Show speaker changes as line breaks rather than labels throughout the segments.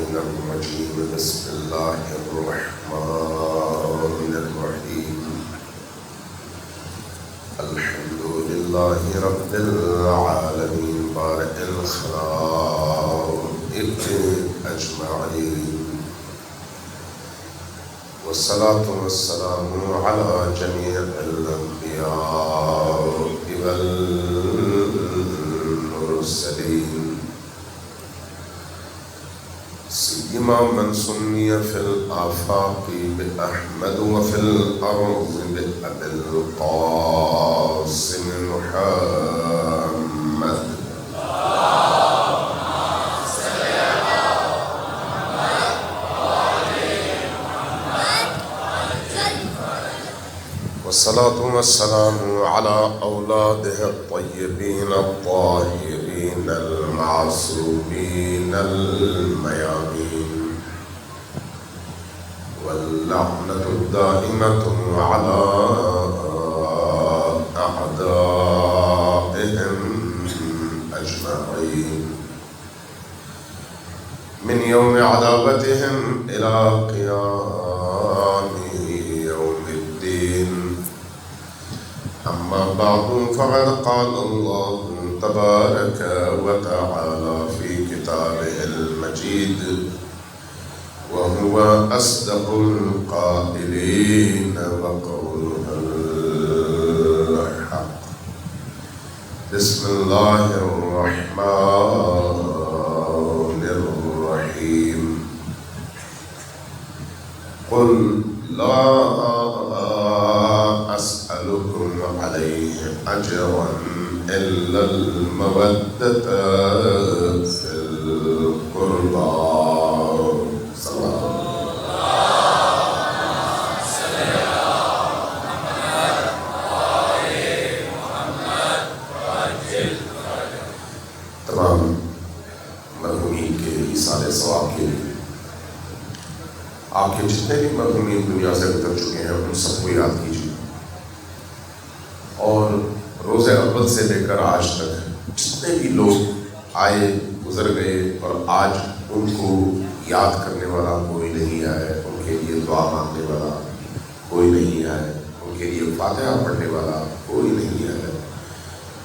الشيطان الرجيم بسم الله الرحمن الرحيم الحمد لله رب العالمين بارئ الخلائق أجمعين والصلاة والسلام على جميع الأنبياء والمرسلين سيما من سمي في الآفاق بأحمد وفي الأرض بأبي القاسم محمد والصلاة والسلام على أولاده الطيبين الطاهرين المعصومين الميامين واللعنة الدائمة على أعدائهم أجمعين من يوم عذابتهم إلى قيام يوم الدين. أما بعد فقد قال الله تبارك وتعالى في كتابه المجيد وهو أصدق القائلين وقوله الحق. بسم الله الرحمن الرحيم. قل لا أسألكم عليه أجرا إلا المودة في القربى. صلى الله تمام مرحومین کے ایصال ثواب کے لیے آپ کے جتنے بھی مرحومین دنیا سے گزر چکے ہیں ان سب کو یاد کیجیے، اور روز اول سے لے کر آج تک جتنے بھی لوگ آئے گزر گئے اور آج ان کو یاد کرنے والا کوئی نہیں ہے، ان کے لیے دعا مانگنے والا کوئی نہیں ہے، ان کے لیے فاتحہ پڑھنے والا کوئی نہیں ہے،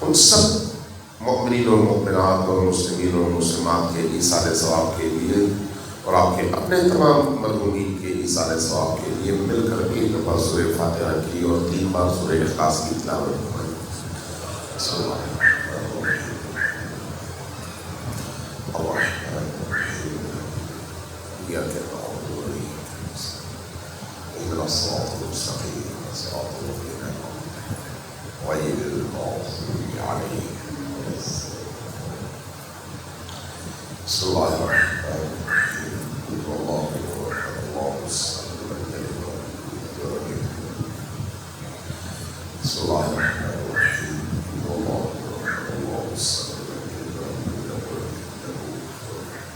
ان سب مؤمنین و مؤمنات اور مسلمین و مسلمات کے ایصال ثواب کے لیے اور آپ کے اپنے تمام مرحومین کے ایصال ثواب کے لیے مل کر ایک دفعہ سورہ فاتحہ کی اور 3 بار سورہ اخلاص کی تلاوت فرمائیں۔ بسم اللہ الرحمن الرحیم الرحمن الرحیم ایاک نعبد وإیاک نستعین اهدنا الصراط المستقیم صراط الذین أنعمت عليهم غير المغضوب عليهم ولا الضالين. بسم الله الرحمن الرحيم قل هو الله احد الله الصمد لم يلد ولم يولد ولم يكن له كفوا أحد. بسم الله الرحمن الرحيم قل هو الله احد الله الصمد لم يلد ولم يولد ولم يكن له كفوا أحد.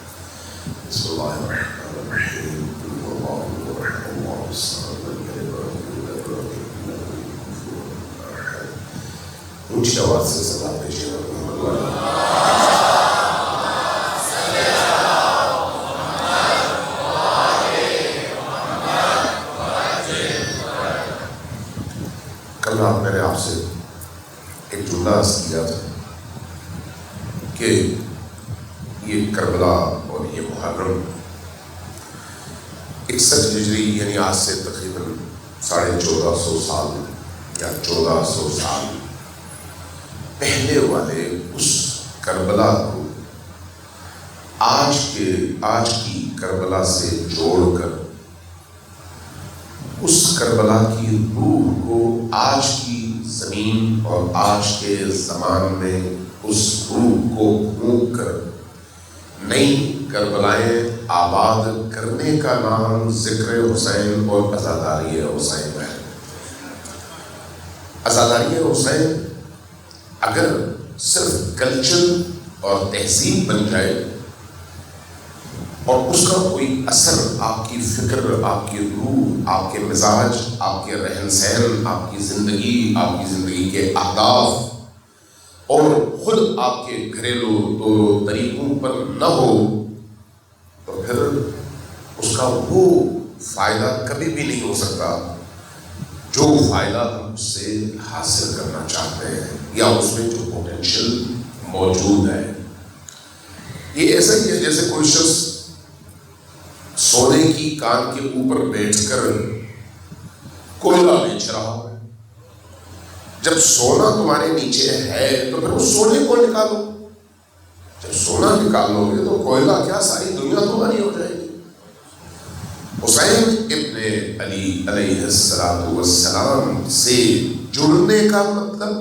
بسم الله الرحمن الرحيم قل هو الله احد الله الصمد لم يلد ولم يولد ولم يكن له كفوا أحد. اونچی آواز سے صدا پیشی کل رات میں نے آپ سے ایک جملہ عرض کیا تھا کہ یہ کربلا اور یہ محرم 61 ہجری یعنی آج سے تقریباً 1450 سال یا 1400 سال پہلے والے اس کربلا کو آج کی کربلا سے جوڑ کر اس کربلا کی روح کو آج کی زمین اور آج کے زمان میں اس روح کو پھونک کر نئی کربلائیں آباد کرنے کا نام ذکر حسین اور عزاداری حسین ہے۔ عزاداری حسین اگر صرف کلچر اور تہذیب بن جائے اور اس کا کوئی اثر آپ کی فکر، آپ کی روح، آپ کے مزاج، آپ کے رہن سہن، آپ کی زندگی کے اہداف اور خود آپ کے گھریلو طریقوں پر نہ ہو تو پھر اس کا وہ فائدہ کبھی بھی نہیں ہو سکتا جو فائدہ ہم اس سے حاصل کرنا چاہتے ہیں یا اس میں جو پوٹینشیل موجود ہے. یہ ایسا ہی ہے جیسے کوئی شخص سونے کی کان کے اوپر بیٹھ کر کوئلہ بیچ رہا ہو. جب سونا تمہارے نیچے ہے تو پھر اس سونے کو نکالو. جب سونا نکال لو گے تو کوئلہ کیا ساری دنیا تمہاری ہو جائے گی. حسین ابن علی علیہ السلام سے جڑنے کا مطلب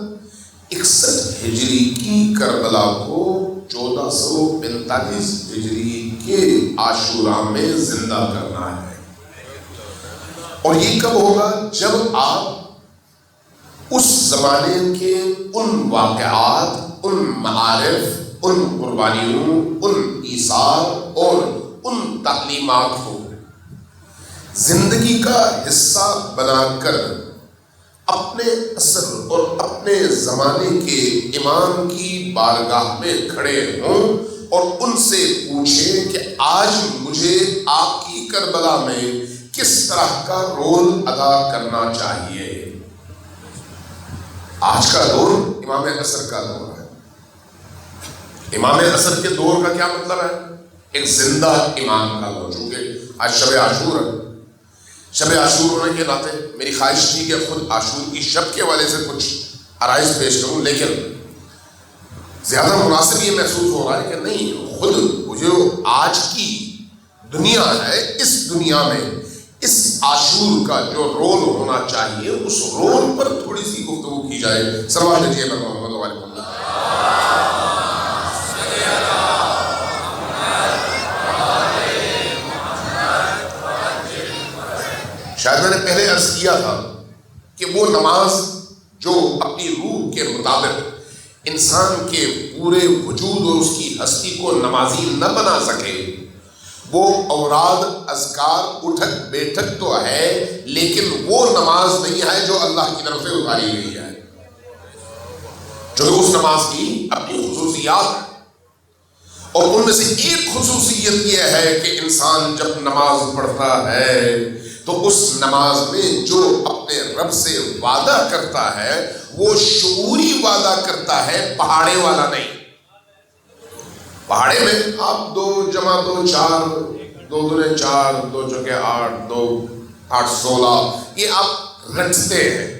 61 ہجری کی کربلا کو 1445 ہجری کے عاشورہ میں زندہ کرنا ہے. اور یہ کب ہوگا؟ جب آپ اس زمانے کے ان واقعات، ان معارف، ان قربانیوں، ان ایثار اور ان تعلیمات کو زندگی کا حصہ بنا کر اپنے اثر اور اپنے زمانے کے امام کی بارگاہ میں کھڑے ہوں اور ان سے پوچھیں کہ آج مجھے آپ کی کربلا میں کس طرح کا رول ادا کرنا چاہیے. آج کا دور امام عصر کا دور ہے. امام عصر کے دور کا کیا مطلب ہے؟ ایک زندہ امام کا دور. چونکہ آج شب عاشور ہے، شب عاشور ہونے کے ناطے میری خواہش تھی کہ خود عاشور کی شب کے والے سے کچھ عرائض پیش کروں، لیکن زیادہ مناسب یہ محسوس ہو رہا ہے کہ نہیں، خود جو آج کی دنیا ہے، اس دنیا میں اس عاشور کا جو رول ہونا چاہیے اس رول پر تھوڑی سی گفتگو کی جائے. صلوات لیجیے محمد و آل محمد. شاید میں نے پہلے عرض کیا تھا کہ وہ نماز جو اپنی روح کے مطابق انسان کے پورے وجود اور اس کی ہستی کو نمازی نہ بنا سکے، وہ اوراد، اذکار، اٹھک بیٹھک تو ہے لیکن وہ نماز نہیں ہے جو اللہ کی طرف سے اتاری گئی ہے. جو اس نماز کی اپنی خصوصیات ہیں، اور ان میں سے ایک خصوصیت یہ ہے کہ انسان جب نماز پڑھتا ہے تو اس نماز میں جو اپنے رب سے وعدہ کرتا ہے وہ شعوری وعدہ کرتا ہے، پہاڑے والا نہیں. پہاڑے میں آپ 2 جمع 2 4، 2 دونے 4، 2 چوکے 8، 2 8 16 یہ آپ رٹتے ہیں.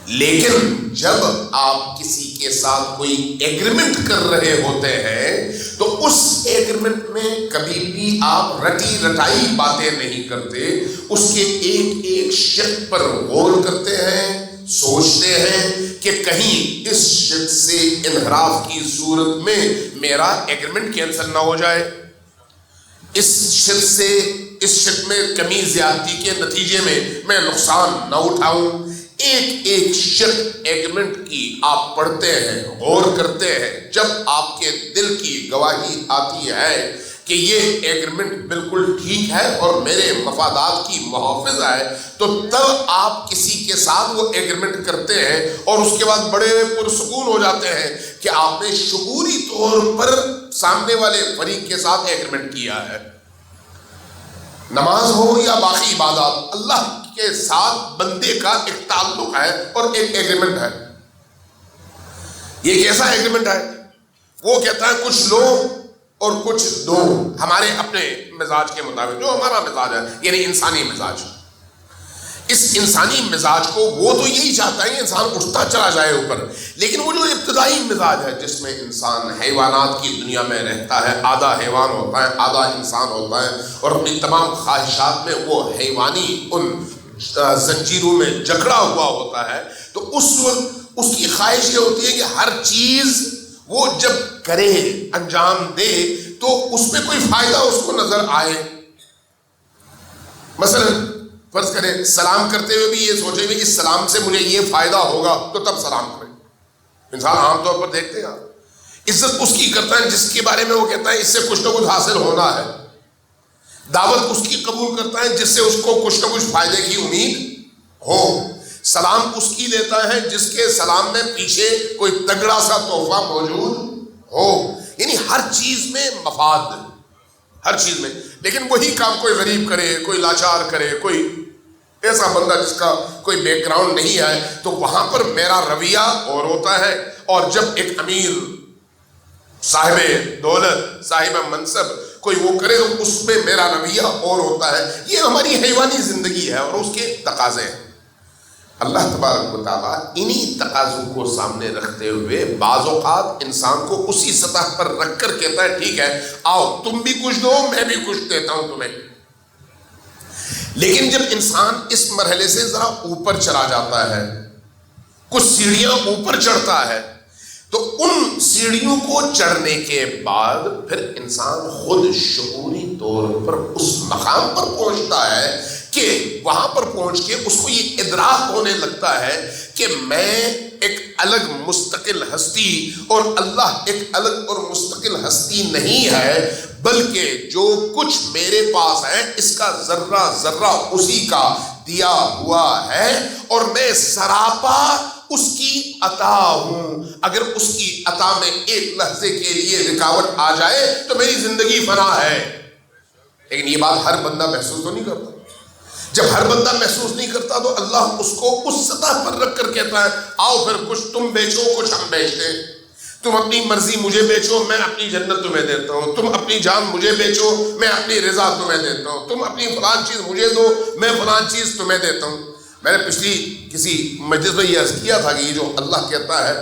لیکن جب آپ کسی کے ساتھ کوئی ایگریمنٹ کر رہے ہوتے ہیں تو اس ایگریمنٹ میں کبھی بھی آپ رٹی رٹائی باتیں نہیں کرتے، اس کے ایک ایک شرط پر غور کرتے ہیں، سوچتے ہیں کہ کہیں اس شرط سے انحراف کی صورت میں میرا ایگریمنٹ کینسل نہ ہو جائے، اس شرط میں کمی زیادتی کے نتیجے میں نقصان نہ اٹھاؤں. ایک ایک شرط ایگریمنٹ کی آپ پڑھتے ہیں، غور کرتے ہیں. جب آپ کے دل کی گواہی آتی ہے کہ یہ ایگریمنٹ بالکل ٹھیک ہے اور میرے مفادات کی محافظ ہے، تو تب آپ کسی کے ساتھ وہ ایگریمنٹ کرتے ہیں اور اس کے بعد بڑے پرسکون ہو جاتے ہیں کہ آپ نے شعوری طور پر سامنے والے فریق کے ساتھ ایگریمنٹ کیا ہے. نماز ہو یا باقی عبادات، اللہ کے ساتھ بندے کا ایک تعلق ہے اور ایک ایگریمنٹ ہے. یہ کیسا ایگریمنٹ ہے؟ وہ کہتا ہے کچھ لو اور کچھ دو، ہمارے اپنے مزاج کے مطابق، جو ہمارا مزاج ہے، یعنی انسانی مزاج. اس انسانی مزاج کو وہ تو یہی چاہتا ہے کہ انسان اٹھتا چلا جائے اوپر، لیکن وہ جو ابتدائی مزاج ہے جس میں انسان حیوانات کی دنیا میں رہتا ہے، آدھا حیوان ہوتا ہے آدھا انسان ہوتا ہے، اور اپنی تمام خواہشات میں وہ حیوانی ان زنجیروں میں جکڑا ہوا ہوتا ہے، تو اس وقت اس کی خواہش یہ ہوتی ہے کہ ہر چیز وہ جب کرے، انجام دے، تو اس میں کوئی فائدہ اس کو نظر آئے. مثلا فرض کریں سلام کرتے ہوئے بھی یہ سوچے کہ اس سلام سے مجھے یہ فائدہ ہوگا تو تب سلام کریں. انسان عام طور پر دیکھتے ہیں عزت اس کی کرتا ہے جس کے بارے میں وہ کہتا ہے اس سے کچھ نہ کچھ حاصل ہونا ہے. دعوت اس کی قبول کرتا ہے جس سے اس کو کچھ نہ کچھ فائدے کی امید ہو. سلام اس کی لیتا ہے جس کے سلام میں پیچھے کوئی تگڑا سا تحفہ موجود ہو. یعنی ہر چیز میں مفاد، ہر چیز میں. لیکن وہی کام کوئی غریب کرے, کوئی لاچار کرے, کوئی ایسا بندہ جس کا کوئی بیک گراؤنڈ نہیں ہے, تو وہاں پر میرا رویہ اور ہوتا ہے. اور جب ایک امیر, صاحب دولت, صاحب منصب کوئی وہ کرے تو اس میں میرا رویہ اور ہوتا ہے. یہ ہماری حیوانی زندگی ہے اور اس کے تقاضے ہیں. اللہ تبارک و تعالیٰ انہی تقاضوں کو سامنے رکھتے ہوئے بعض اوقات انسان کو اسی سطح پر رکھ کر کہتا ہے ٹھیک ہے آؤ تم بھی کچھ دو میں بھی کچھ دیتا ہوں تمہیں. لیکن جب انسان اس مرحلے سے ذرا اوپر چلا جاتا ہے, کچھ سیڑھیاں اوپر چڑھتا ہے, تو ان سیڑھیوں کو چڑھنے کے بعد پھر انسان خود شعوری طور پر اس مقام پر پہنچتا ہے کہ وہاں پر پہنچ کے اس کو یہ ادراک ہونے لگتا ہے کہ میں ایک الگ مستقل ہستی اور اللہ ایک الگ اور مستقل ہستی نہیں ہے, بلکہ جو کچھ میرے پاس ہے اس کا ذرہ ذرہ اسی کا دیا ہوا ہے اور میں سراپا اس کی عطا ہوں. اگر اس کی عطا میں ایک لحظے کے لیے رکاوٹ آ جائے تو میری زندگی فنا ہے. لیکن یہ بات ہر بندہ محسوس تو نہیں کرتا. جب ہر بندہ محسوس نہیں کرتا تو اللہ اس کو اس سطح پر رکھ کر کہتا ہے آؤ پھر کچھ تم بیچو کچھ ہم بیچتے ہیں. تم اپنی مرضی مجھے بیچو میں اپنی جنت تمہیں دیتا ہوں. تم اپنی جان مجھے بیچو میں اپنی رضا تمہیں دیتا ہوں. تم اپنی فلان چیز مجھے دو میں فلان چیز تمہیں دیتا ہوں. میں نے پچھلی کسی مجلس میں یہ عرض کیا تھا کہ یہ جو اللہ کہتا ہے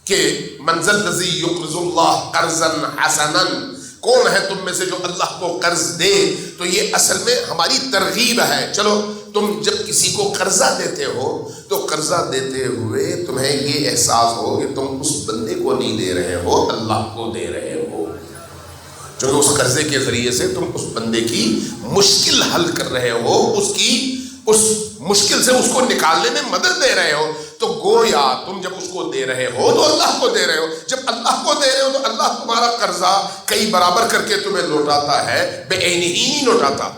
کہ منزل الذی یقرض اللہ قرضا حسنا, کون ہے تم میں سے جو اللہ کو قرض دے, تو یہ اصل میں ہماری ترغیب ہے. چلو تم جب کسی کو قرضہ دیتے ہو تو قرضہ دیتے ہوئے تمہیں یہ احساس ہو کہ تم اس بندے کو نہیں دے رہے ہو, اللہ کو دے رہے ہو, جو کہ اس قرضے کے ذریعے سے تم اس بندے کی مشکل حل کر رہے ہو, اس مشکل سے اس کو نکالنے میں مدد دے رہے ہو. تو گویا تم جب اس کو دے رہے ہو تو اللہ کو دے رہے ہو. جب اللہ کو دے رہے ہو تو اللہ تمہارا قرضہ کئی برابر کر کے تمہیں لوٹاتا ہے, بے عینی ہی نہیں لوٹاتا.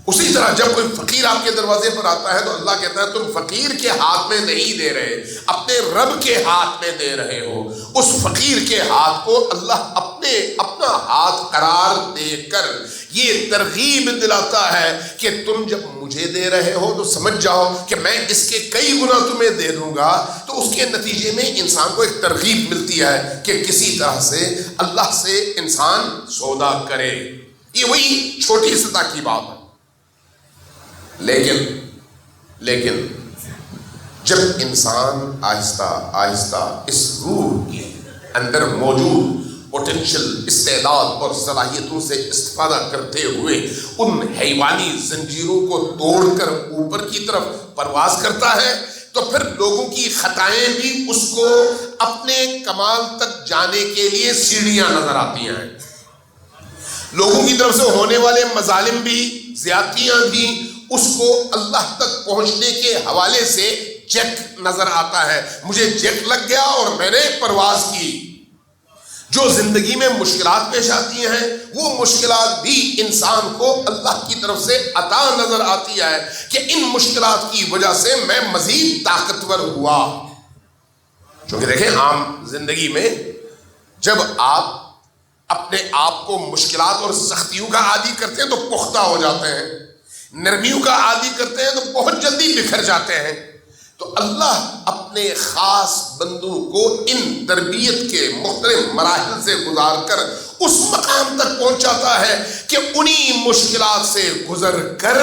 اسی طرح جب کوئی فقیر آپ کے دروازے پر آتا ہے تو اللہ کہتا ہے تم فقیر کے ہاتھ میں نہیں دے رہے, اپنے رب کے ہاتھ میں دے رہے ہو. اس فقیر کے ہاتھ کو اللہ اپنا ہاتھ قرار دے کر یہ ترغیب دلاتا ہے کہ تم جب مجھے دے رہے ہو تو سمجھ جاؤ کہ میں اس کے کئی گنا تمہیں دے دوں گا. تو اس کے نتیجے میں انسان کو ایک ترغیب ملتی ہے کہ کسی طرح سے اللہ سے انسان سودا کرے. یہ وہی چھوٹی سطح کی بات ہے. لیکن جب انسان آہستہ آہستہ اس روح کے اندر موجود پوٹینشل استعداد اور صلاحیتوں سے استفادہ کرتے ہوئے ان حیوانی زنجیروں کو توڑ کر اوپر کی طرف پرواز کرتا ہے, تو پھر لوگوں کی خطائیں بھی اس کو اپنے کمال تک جانے کے لیے سیڑھیاں نظر آتی ہیں. لوگوں کی طرف سے ہونے والے مظالم بھی, زیادتیاں بھی اس کو اللہ تک پہنچنے کے حوالے سے جیک نظر آتا ہے. مجھے جیک لگ گیا اور میں نے پرواز کی. جو زندگی میں مشکلات پیش آتی ہیں وہ مشکلات بھی انسان کو اللہ کی طرف سے عطا نظر آتی ہے کہ ان مشکلات کی وجہ سے میں مزید طاقتور ہوا. چونکہ دیکھیں عام زندگی میں جب آپ اپنے آپ کو مشکلات اور سختیوں کا عادی کرتے ہیں تو پختہ ہو جاتے ہیں, نرمیوں کا عادی کرتے ہیں تو بہت جلدی بکھر جاتے ہیں. تو اللہ اپنے خاص بندوں کو ان تربیت کے مختلف مراحل سے گزار کر اس مقام تک پہنچاتا ہے کہ انہی مشکلات سے گزر کر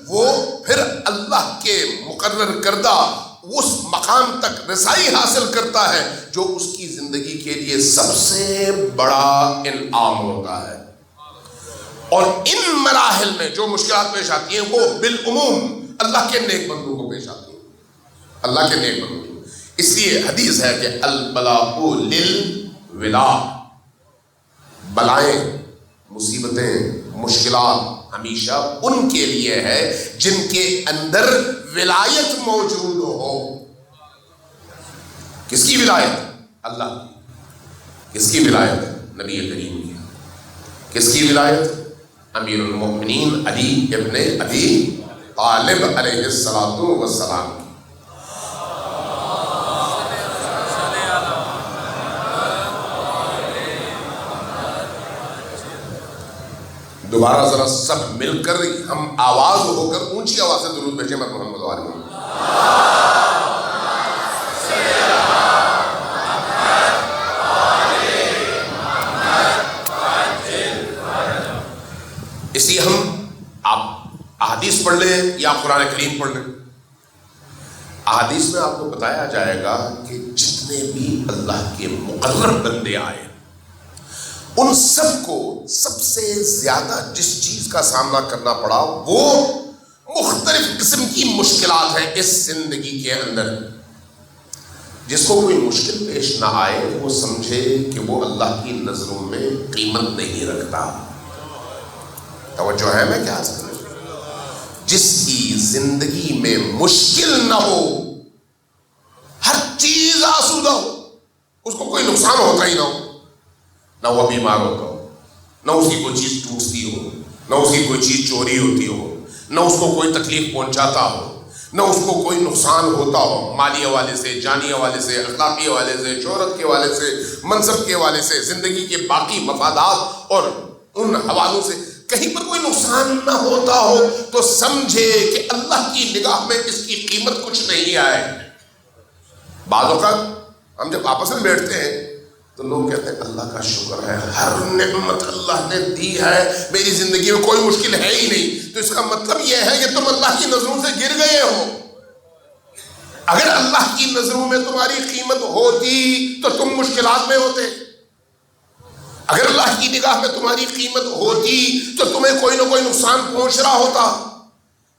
وہ پھر اللہ کے مقرر کردہ اس مقام تک رسائی حاصل کرتا ہے جو اس کی زندگی کے لیے سب سے بڑا انعام ہوتا ہے. اور ان مراحل میں جو مشکلات پیش آتی ہیں وہ بالعموم اللہ کے نیک بندوں کو پیش آتی ہیں, اللہ کے نیک بندوں. اس لیے حدیث ہے کہ البلاء للولا, بلائیں, مصیبتیں, مشکلات ہمیشہ ان کے لیے ہے جن کے اندر ولایت موجود ہو. کس کی ولایت؟ اللہ کی. کس کی ولایت؟ نبی کریم کی. کس کی ولایت؟ امیر المؤمنین علی ابن ابی طالب علیہ السلام کی. دوبارہ ذرا سب مل کر ہم آواز ہو کر اونچی آواز سے درود بھیجیں محمد علیہ وسلم. اس لیے آپ احادیث پڑھ لیں یا قرآن کریم پڑھ لیں. احادیث میں آپ کو بتایا جائے گا کہ جتنے بھی اللہ کے مقرب بندے آئے ان سب کو سب سے زیادہ جس چیز کا سامنا کرنا پڑا وہ مختلف قسم کی مشکلات ہیں اس زندگی کے اندر. جس کو کوئی مشکل پیش نہ آئے وہ سمجھے کہ وہ اللہ کی نظروں میں قیمت نہیں رکھتا. توجہ ہے میں کیا سمجھ؟ جس کی زندگی میں مشکل نہ ہو، ہر چیز آسودہ ہو، اس کو کوئی نقصان ہوتا ہی نہ ہو، نہ وہ بیمار ہوتا ہو، نہ اس کی کوئی چیز ٹوٹتی ہو، نہ اس کی کوئی چیز چوری ہوتی ہو، نہ اس کو کوئی تکلیف پہنچاتا ہو، نہ اس کو کوئی نقصان ہوتا ہو مالی حوالے سے، جانی حوالے سے، اخلاقی حوالے سے، شہرت کے حوالے سے، منصب کے حوالے سے، زندگی کے باقی مفادات اور ان حوالوں سے کہیں پر کوئی نقصان نہ ہوتا ہو تو سمجھے کہ اللہ کی نگاہ میں اس کی قیمت کچھ نہیں آئے. بعض اوقات ہم جب آپس میں بیٹھتے ہیں تو لوگ کہتے ہیں اللہ کا شکر ہے، ہر نعمت اللہ نے دی ہے، میری زندگی میں کوئی مشکل ہے ہی نہیں. تو اس کا مطلب یہ ہے کہ تم اللہ کی نظروں سے گر گئے ہو. اگر اللہ کی نظروں میں تمہاری قیمت ہوتی تو تم مشکلات میں ہوتے. اگر اللہ کی نگاہ میں تمہاری قیمت ہوتی تو تمہیں کوئی نہ کوئی نقصان پہنچ رہا ہوتا،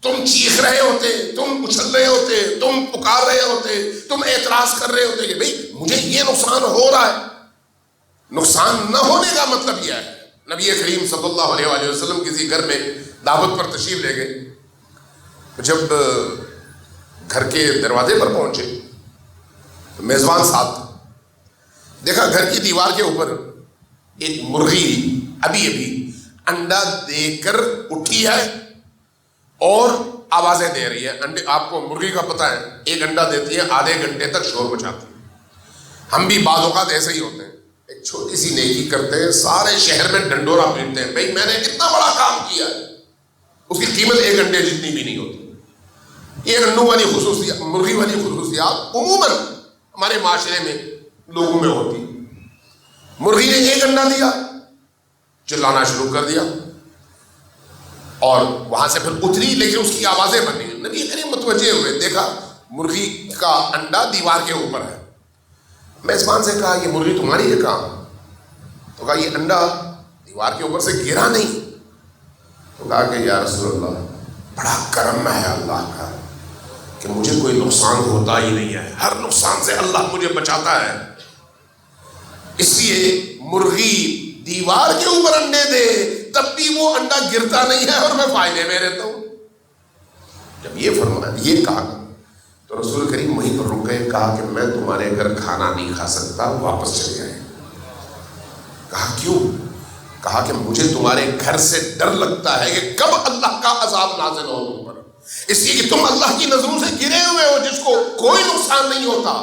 تم چیخ رہے ہوتے، تم اچھل رہے ہوتے، تم پکار رہے ہوتے، تم اعتراض کر رہے ہوتے کہ بھئی مجھے یہ نقصان ہو رہا ہے. نقصان نہ ہونے کا مطلب یہ ہے. نبی کریم صلی اللہ علیہ وآلہ وسلم کسی گھر میں دعوت پر تشریف لے گئے. جب گھر کے دروازے پر پہنچے تو میزبان ساتھ دیکھا گھر کی دیوار کے اوپر ایک مرغی ابھی انڈا دے کر اٹھی ہے اور آوازیں دے رہی ہے. انڈے آپ کو مرغی کا پتہ ہے، ایک انڈا دیتی ہے آدھے گھنٹے تک شور مچاتی ہے. ہم بھی بعض اوقات ایسے ہی ہوتے ہیں، ایک چھوٹی سی نیکی کرتے ہیں، سارے شہر میں ڈنڈورا پیٹتے ہیں، بھائی میں نے اتنا بڑا کام کیا ہے، اس کی قیمت ایک انڈے جتنی بھی نہیں ہوتی. یہ انڈوں والی خصوصیات، مرغی والی خصوصیات عموماً ہمارے معاشرے میں لوگوں میں ہوتی. مرغی نے ایک انڈا دیا، چلانا شروع کر دیا اور وہاں سے پھر اتری، لیکن اس کی آوازیں بنی. نبی کریم متوجہ ہوئے، دیکھا مرغی کا انڈا دیوار کے اوپر ہے. میزبان سے کہا یہ مرغی تمہاری ہے کہاں؟ تو کہا یہ انڈا دیوار کے اوپر سے گرا نہیں. تو کہا کہ یا رسول اللہ بڑا کرم ہے اللہ کا کہ مجھے کوئی نقصان ہوتا ہی نہیں ہے، ہر نقصان سے اللہ مجھے بچاتا ہے. اس لیے مرغی دیوار کے اوپر انڈے دے تب بھی وہ انڈا گرتا نہیں ہے اور میں فائدے میں رہتا ہوں. جب یہ فرمایا، یہ کہا تو رسول کریم وہیں پر رک گئے. کہا کہ میں تمہارے گھر کھانا نہیں کھا سکتا، واپس چلے گئے. کہا کیوں؟ کہا کہ مجھے تمہارے گھر سے ڈر لگتا ہے کہ کب اللہ کا عذاب نازل ہو تم پر، اس لیے کہ تم اللہ کی نظروں سے گرے ہوئے ہو جس کو کوئی نقصان نہیں ہوتا.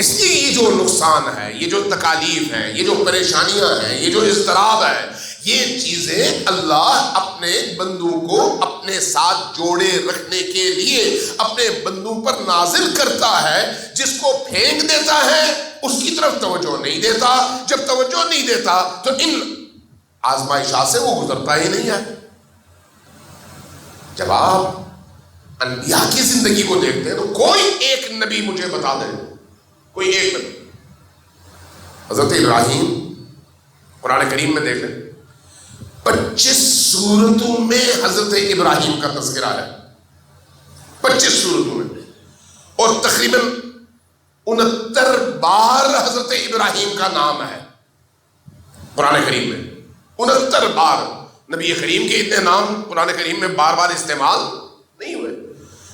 اس لیے یہ جو نقصان ہے، یہ جو تکالیف ہے، یہ جو پریشانیاں ہیں، یہ جو اضطراب ہے، یہ چیزیں اللہ اپنے بندوں کو اپنے ساتھ جوڑے رکھنے کے لیے اپنے بندوں پر نازل کرتا ہے. جس کو پھینک دیتا ہے اس کی طرف توجہ نہیں دیتا، جب توجہ نہیں دیتا تو ان آزمائشات سے وہ گزرتا ہی نہیں ہے. جب آپ انبیاء کی زندگی کو دیکھتے ہیں تو کوئی ایک نبی مجھے بتا دیں، کوئی ایک نبی. حضرت ابراہیم قرآن کریم میں دیکھ لیں 25 سورتوں میں حضرت ابراہیم کا تذکرہ ہے، 25 سورتوں میں، اور تقریباً 69 بار حضرت ابراہیم کا نام ہے قرآن کریم میں. 69 بار. نبی کریم کے اتنے نام قرآن کریم میں بار بار استعمال نہیں ہوئے،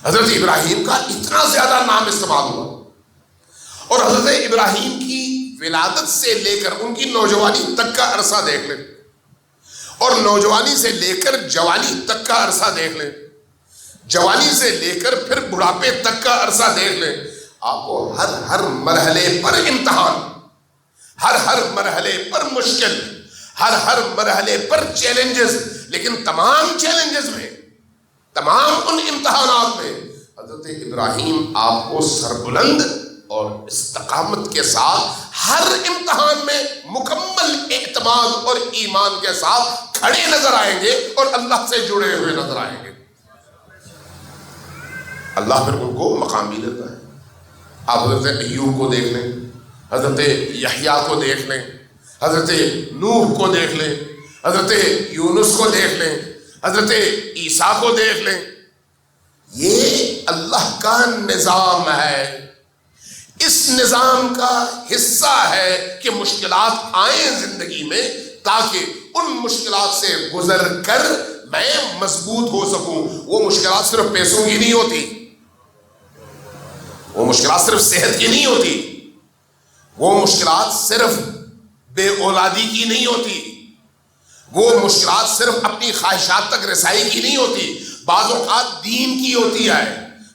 حضرت ابراہیم کا اتنا زیادہ نام استعمال ہوا. اور حضرت ابراہیم کی ولادت سے لے کر ان کی نوجوانی تک کا عرصہ دیکھ لیں، اور نوجوانی سے لے کر جوانی تک کا عرصہ دیکھ لیں، جوانی سے لے کر پھر بڑھاپے تک کا عرصہ دیکھ لیں. آپ کو ہر مرحلے پر امتحان، ہر مرحلے پر مشکل، ہر مرحلے پر چیلنجز، لیکن تمام چیلنجز میں، تمام ان امتحانات میں حضرت ابراہیم آپ کو سربلند اور استقامت کے ساتھ ہر امتحان میں مکمل اعتماد اور ایمان کے ساتھ کھڑے نظر آئیں گے اور اللہ سے جڑے ہوئے نظر آئیں گے۔ اللہ پھر ان کو مقام بھی دیتا ہے۔ آپ حضرت ایوب کو دیکھ لیں، حضرت یحییٰ کو دیکھ لیں، حضرت نوح کو دیکھ لیں، حضرت یونس کو دیکھ لیں، حضرت عیسیٰ کو دیکھ لیں۔ یہ اللہ کا نظام ہے، اس نظام کا حصہ ہے کہ مشکلات آئیں زندگی میں تاکہ ان مشکلات سے گزر کر میں مضبوط ہو سکوں۔ وہ مشکلات صرف پیسوں کی نہیں ہوتی، وہ مشکلات صرف صحت کی نہیں ہوتی، وہ مشکلات صرف بے اولادی کی نہیں ہوتی، وہ مشکلات صرف اپنی خواہشات تک رسائی کی نہیں ہوتی، بعض اوقات دین کی ہوتی ہے،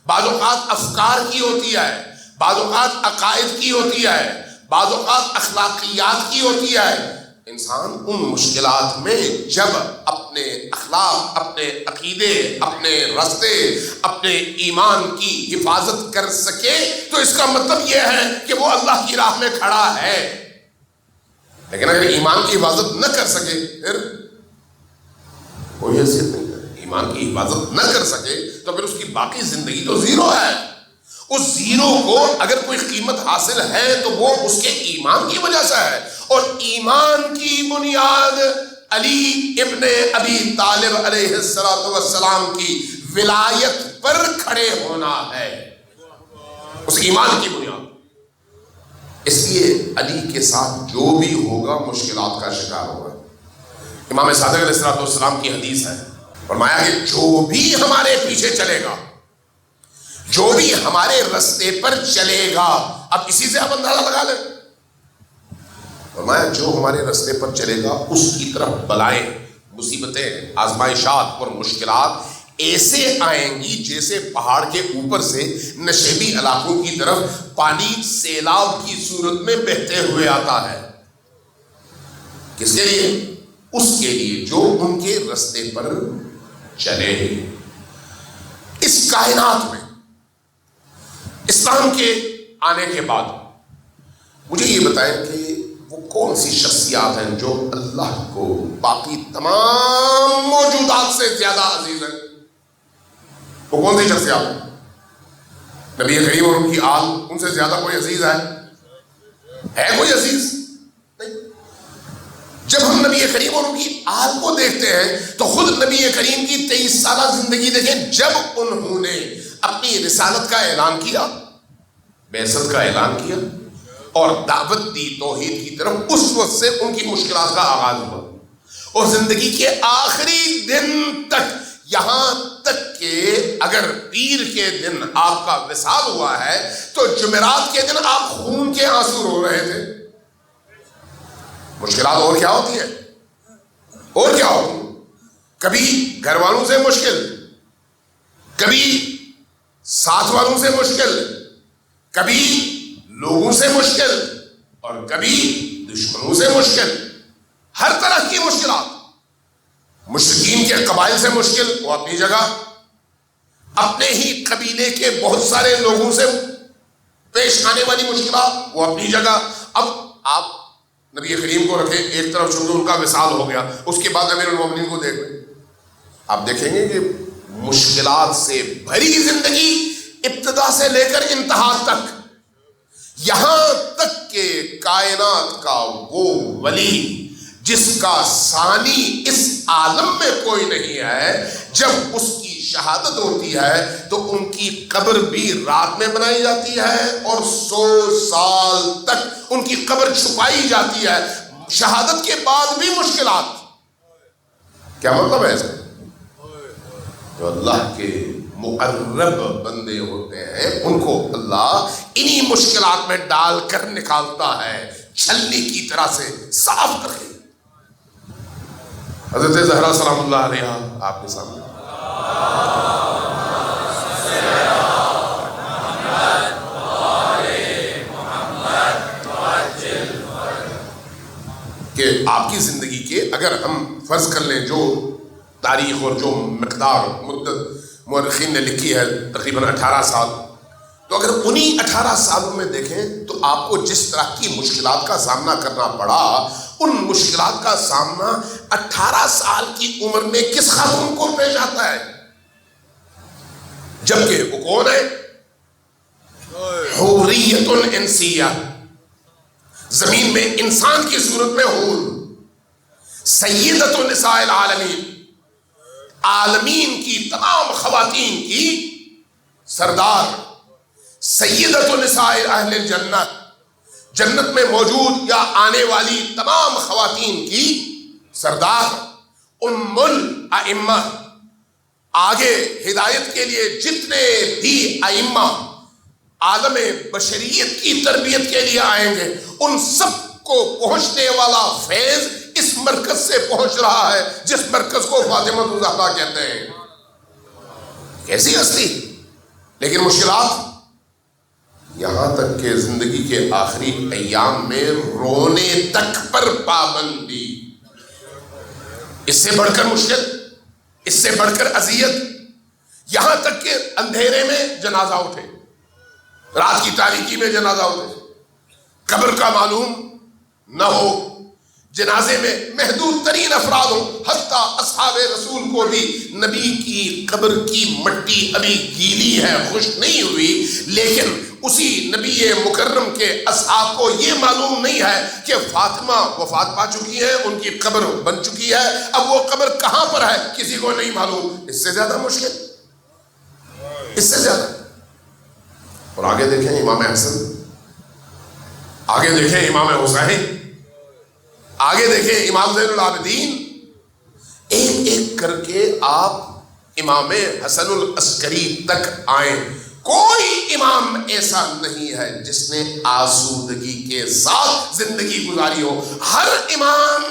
بعض اوقات افکار کی ہوتی ہے، بعض اوقات عقائد کی ہوتی ہے، بعض اوقات اخلاقیات کی ہوتی ہے۔ انسان ان مشکلات میں جب اپنے اخلاق، اپنے عقیدے، اپنے رستے، اپنے ایمان کی حفاظت کر سکے تو اس کا مطلب یہ ہے کہ وہ اللہ کی راہ میں کھڑا ہے۔ لیکن اگر ایمان کی حفاظت نہ کر سکے پھر کوئی حیثیت نہیں ہے۔ ایمان کی حفاظت نہ کر سکے تو پھر اس کی باقی زندگی تو زیرو ہے۔ اس زیرو کو اگر کوئی قیمت حاصل ہے تو وہ اس کے ایمان کی وجہ سے ہے، اور ایمان کی بنیاد علی ابن ابی طالب علیہ السلام کی ولایت پر کھڑے ہونا ہے، اس ایمان کی بنیاد۔ اس لیے علی کے ساتھ جو بھی ہوگا مشکلات کا شکار ہوگا۔ امام صادق علیہ السلام کی حدیث ہے، فرمایا کہ جو بھی ہمارے پیچھے چلے گا، جو بھی ہمارے رستے پر چلے گا، اب اسی سے آپ اندازہ لگا لیں، فرمایا جو ہمارے رستے پر چلے گا اس کی طرف بلائیں، مصیبتیں، آزمائشات اور مشکلات ایسے آئیں گی جیسے پہاڑ کے اوپر سے نشیبی علاقوں کی طرف پانی سیلاب کی صورت میں بہتے ہوئے آتا ہے۔ کس کے لیے؟ اس کے لیے جو ان کے رستے پر چلے۔ اس کائنات میں اسلام کے آنے کے بعد مجھے یہ بتائیں کہ وہ کون سی شخصیات ہیں جو اللہ کو باقی تمام موجودات سے زیادہ عزیز ہیں؟ وہ کون سی شخصیات ہیں؟ نبی کریم اور ان کی آل، ان سے زیادہ کوئی عزیز ہے کوئی عزیز؟ نہیں۔ جب ہم نبی کریم اور ان کی آل کو دیکھتے ہیں تو خود نبی کریم کی 23 سالہ زندگی دیکھیں، جب انہوں نے اپنی رسالت کا اعلان کیا، بعثت کا اعلان کیا اور دعوت دی توحید کی طرف، اس وقت سے ان کی مشکلات کا آغاز ہوا، اور زندگی کے آخری دن تک، یہاں تک کہ اگر پیر کے دن آپ کا وصال ہوا ہے تو جمعرات کے دن آپ خون کے آنسو رو رہے تھے۔ مشکلات اور کیا ہوتی ہیں؟ اور کیا ہوتی ہیں؟ کبھی گھر والوں سے مشکل، کبھی ساتھ والوں سے مشکل، کبھی لوگوں سے مشکل، اور کبھی دشمنوں سے مشکل، ہر طرح کی مشکلات۔ مشرکین کے قبائل سے مشکل، وہ اپنی جگہ، اپنے ہی قبیلے کے بہت سارے لوگوں سے پیش آنے والی مشکلات، وہ اپنی جگہ۔ اب آپ نبی کریم کو رکھیں ایک طرف، چونکہ ان کا وصال ہو گیا، اس کے بعد امیر المومنین کو دیکھ لیں، آپ دیکھیں گے کہ مشکلات سے بھری زندگی، ابتدا سے لے کر انتہا تک، یہاں تک کہ کائنات کا وہ ولی جس کا ثانی اس عالم میں کوئی نہیں ہے، جب اس کی شہادت ہوتی ہے تو ان کی قبر بھی رات میں بنائی جاتی ہے اور 100 سال تک ان کی قبر چھپائی جاتی ہے۔ شہادت کے بعد بھی مشکلات۔ کیا مطلب ہے اس کا؟ جو اللہ کے مقرب بندے ہوتے ہیں ان کو اللہ انہی مشکلات میں ڈال کر نکالتا ہے، چھلنی کی طرح سے صاف کر کے۔ حضرت زہرا سلام اللہ علیہا آپ کے سامنے، کہ آپ کی زندگی کے اگر ہم فرض کر لیں جو تاریخ اور جو مقدار مدت مورخین نے لکھی ہے تقریباً 18 سال، تو اگر انہی 18 سالوں میں دیکھیں تو آپ کو جس طرح کی مشکلات کا سامنا کرنا پڑا، ان مشکلات کا سامنا 18 سال کی عمر میں کس خاتون کو پیش آتا ہے، جبکہ وہ کون ہے؟ حوریت الانسیہ، زمین میں انسان کی صورت میں حور، سیدۃ النساء العالمین، عالمین کی تمام خواتین کی سردار، سیدۃ النساء اہل الجنت، جنت میں موجود یا آنے والی تمام خواتین کی سردار، ام الائمہ، آگے ہدایت کے لیے جتنے بھی ائمہ عالم بشریت کی تربیت کے لیے آئیں گے، ان سب کو پہنچنے والا فیض اس مرکز سے پہنچ رہا ہے جس مرکز کو فاطمہ الزہرا کہتے ہیں۔ کیسی ہستی، لیکن مشکلات یہاں تک کہ زندگی کے آخری ایام میں رونے تک پر پابندی۔ اس سے بڑھ کر مشکل، اس سے بڑھ کر اذیت، یہاں تک کہ اندھیرے میں جنازہ اٹھے، رات کی تاریکی میں جنازہ اٹھے، قبر کا معلوم نہ ہو، جنازے میں محدود ترین افراد ہوں، حتیٰ اصحاب رسول کو بھی نبی کی قبر کی مٹی ابھی گیلی ہے، خشک نہیں ہوئی، لیکن اسی نبی مکرم کے اصحاب کو یہ معلوم نہیں ہے کہ فاطمہ وفات پا چکی ہے، ان کی قبر بن چکی ہے، اب وہ قبر کہاں پر ہے کسی کو نہیں معلوم۔ اس سے زیادہ مشکل، اس سے زیادہ۔ اور آگے دیکھیں امام حسن، آگے دیکھیں امام حسین، آگے دیکھیں امام زین العابدین، ایک ایک کر کے آپ امام حسن العسکری تک آئیں۔ کوئی امام ایسا نہیں ہے جس نے آسودگی کے ساتھ زندگی گزاری ہو۔ ہر امام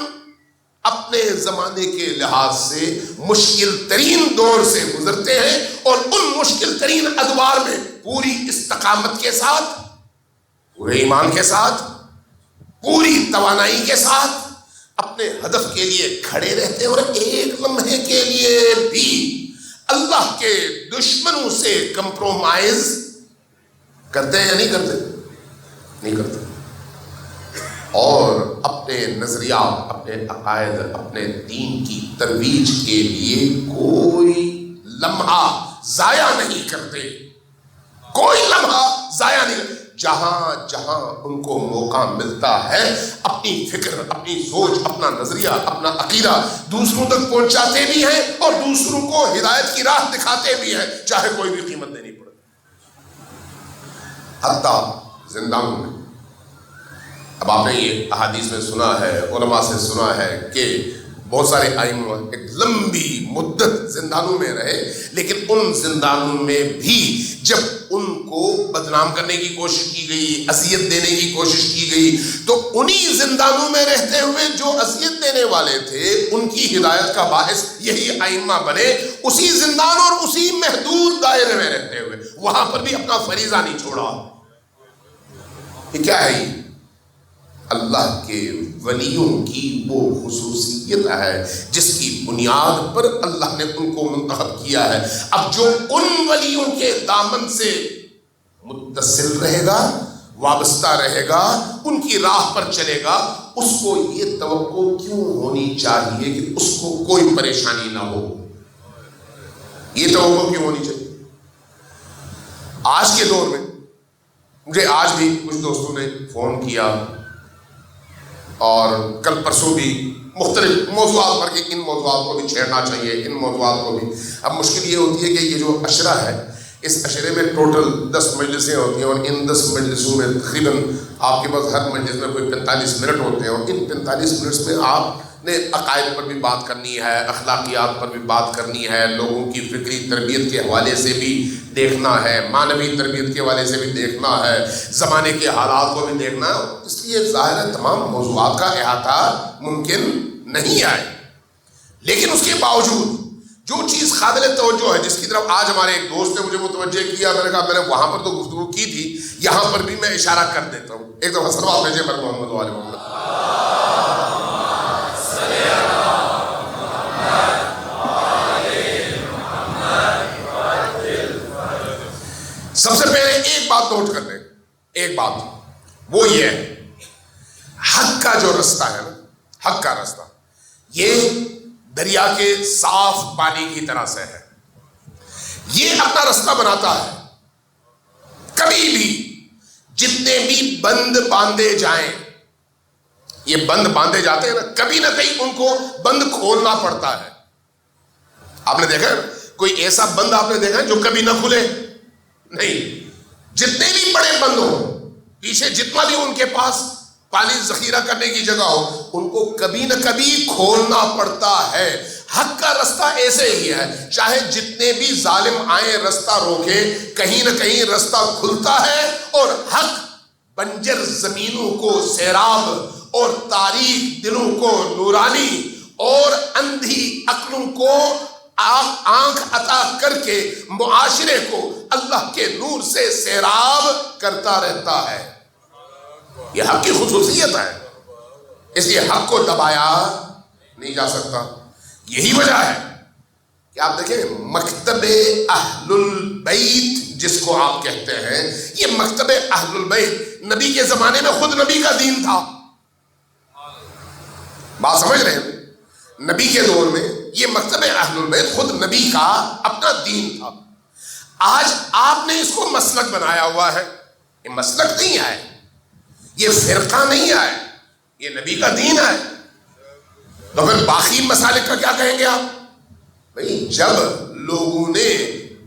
اپنے زمانے کے لحاظ سے مشکل ترین دور سے گزرتے ہیں، اور ان مشکل ترین ادوار میں پوری استقامت کے ساتھ، پورے ایمان کے ساتھ، پوری توانائی کے ساتھ اپنے ہدف کے لیے کھڑے رہتے ہیں، اور ایک لمحے کے لیے بھی اللہ کے دشمنوں سے کمپرومائز کرتے ہیں یا نہیں کرتے؟ نہیں کرتے۔ اور اپنے نظریات، اپنے عقائد، اپنے دین کی ترویج کے لیے کوئی لمحہ ضائع نہیں کرتے، کوئی لمحہ ضائع نہیں کرتے۔ جہاں جہاں ان کو موقع ملتا ہے اپنی فکر، اپنی سوچ، اپنا نظریہ، اپنا عقیدہ دوسروں تک پہنچاتے بھی ہیں اور دوسروں کو ہدایت کی راہ دکھاتے بھی ہیں، چاہے کوئی بھی قیمت دینی پڑے۔ حتیٰ زندانوں میں، اب آپ نے یہ احادیث میں سنا ہے، علماء سے سنا ہے کہ بہت سارے ائمہ ایک لمبی مدت زندانوں میں رہے، لیکن ان زندانوں میں بھی جب ان کو بدنام کرنے کی کوشش کی گئی، اذیت دینے کی کوشش کی گئی، تو انہی زندانوں میں رہتے ہوئے جو اذیت دینے والے تھے ان کی ہدایت کا باعث یہی ائمہ بنے، اسی زندان اور اسی محدود دائرے میں رہتے ہوئے، وہاں پر بھی اپنا فریضہ نہیں چھوڑا۔ یہ کیا ہے؟ اللہ کے ولیوں کی وہ خصوصیت ہے جس کی بنیاد پر اللہ نے ان کو منتخب کیا ہے۔ اب جو ان ولیوں کے دامن سے متصل رہے گا، وابستہ رہے گا، ان کی راہ پر چلے گا، اس کو یہ توقع کیوں ہونی چاہیے کہ اس کو کوئی پریشانی نہ ہو؟ یہ توقع کیوں ہونی چاہیے؟ آج کے دور میں مجھے آج بھی کچھ دوستوں نے فون کیا اور کل پرسوں بھی مختلف موضوعات پر کہ ان موضوعات کو بھی چھیڑنا چاہیے، ان موضوعات کو بھی۔ اب مشکل یہ ہوتی ہے کہ یہ جو عشرہ ہے، اس عشرے میں ٹوٹل 10 مجلسیں ہوتی ہیں، اور ان 10 مجلسوں میں تقریباً آپ کے پاس ہر مجلس میں کوئی 45 منٹ ہوتے ہیں، اور ان 45 منٹس میں آپ نے عقائد پر بھی بات کرنی ہے، اخلاقیات پر بھی بات کرنی ہے، لوگوں کی فکری تربیت کے حوالے سے بھی دیکھنا ہے، معنوی تربیت کے حوالے سے بھی دیکھنا ہے، زمانے کے حالات کو بھی دیکھنا ہے۔ اس لیے ظاہر ہے تمام موضوعات کا احاطہ ممکن نہیں ہے، لیکن اس کے باوجود جو چیز قابل توجہ ہے، جس کی طرف آج ہمارے ایک دوست نے مجھے متوجہ کیا، میں نے کہا میں نے وہاں پر تو گفتگو کی تھی، یہاں پر بھی میں اشارہ کر دیتا ہوں۔ ایک دفعہ صلوات بھیجیں پر محمد و آل محمد۔ بات نوٹ کر لیں، ایک بات وہ یہ ہے، حق کا جو رستہ ہے نا، حق کا رستہ یہ دریا کے صاف پانی کی طرح سے ہے، یہ اپنا رستہ بناتا ہے، کبھی بھی جتنے بھی بند باندھے جائیں، یہ بند باندھے جاتے ہیں نا، کبھی نہ کہیں ان کو بند کھولنا پڑتا ہے۔ آپ نے دیکھا کوئی ایسا بند آپ نے دیکھا جو کبھی نہ کھلے؟ نہیں، جتنے بھی بڑے بند ہوں، پیچھے جتنا بھی ان کے پاس پانی ذخیرہ کرنے کی جگہ ہو، ان کو کبھی نہ کبھی کھولنا پڑتا ہے۔ حق کا رستہ ایسے ہی ہے، چاہے جتنے بھی ظالم آئیں رستہ روکے، کہیں نہ کہیں رستہ کھلتا ہے، اور حق بنجر زمینوں کو سیراب اور تاریک دلوں کو نورانی اور اندھی عقلوں کو آنکھ عطا کر کے معاشرے کو اللہ کے نور سے سیراب کرتا رہتا ہے۔ یہ حق کی خصوصیت ہے، اس لیے حق کو دبایا نہیں جا سکتا۔ یہی وجہ ہے کہ آپ دیکھیں مکتب اہل البیت جس کو آپ کہتے ہیں، یہ مکتب اہل البیت نبی کے زمانے میں خود نبی کا دین تھا، بات سمجھ رہے ہیں؟ نبی کے دور میں یہ مکتب اہل البیت خود نبی کا اپنا دین تھا۔ آج آپ نے اس کو مسلک بنایا ہوا ہے، یہ مسلک نہیں ہے، یہ فرقہ نہیں ہے، یہ نبی کا دین ہے۔ تو پھر باقی مسالک کا کیا کہیں گے آپ؟ بھئی جب لوگوں نے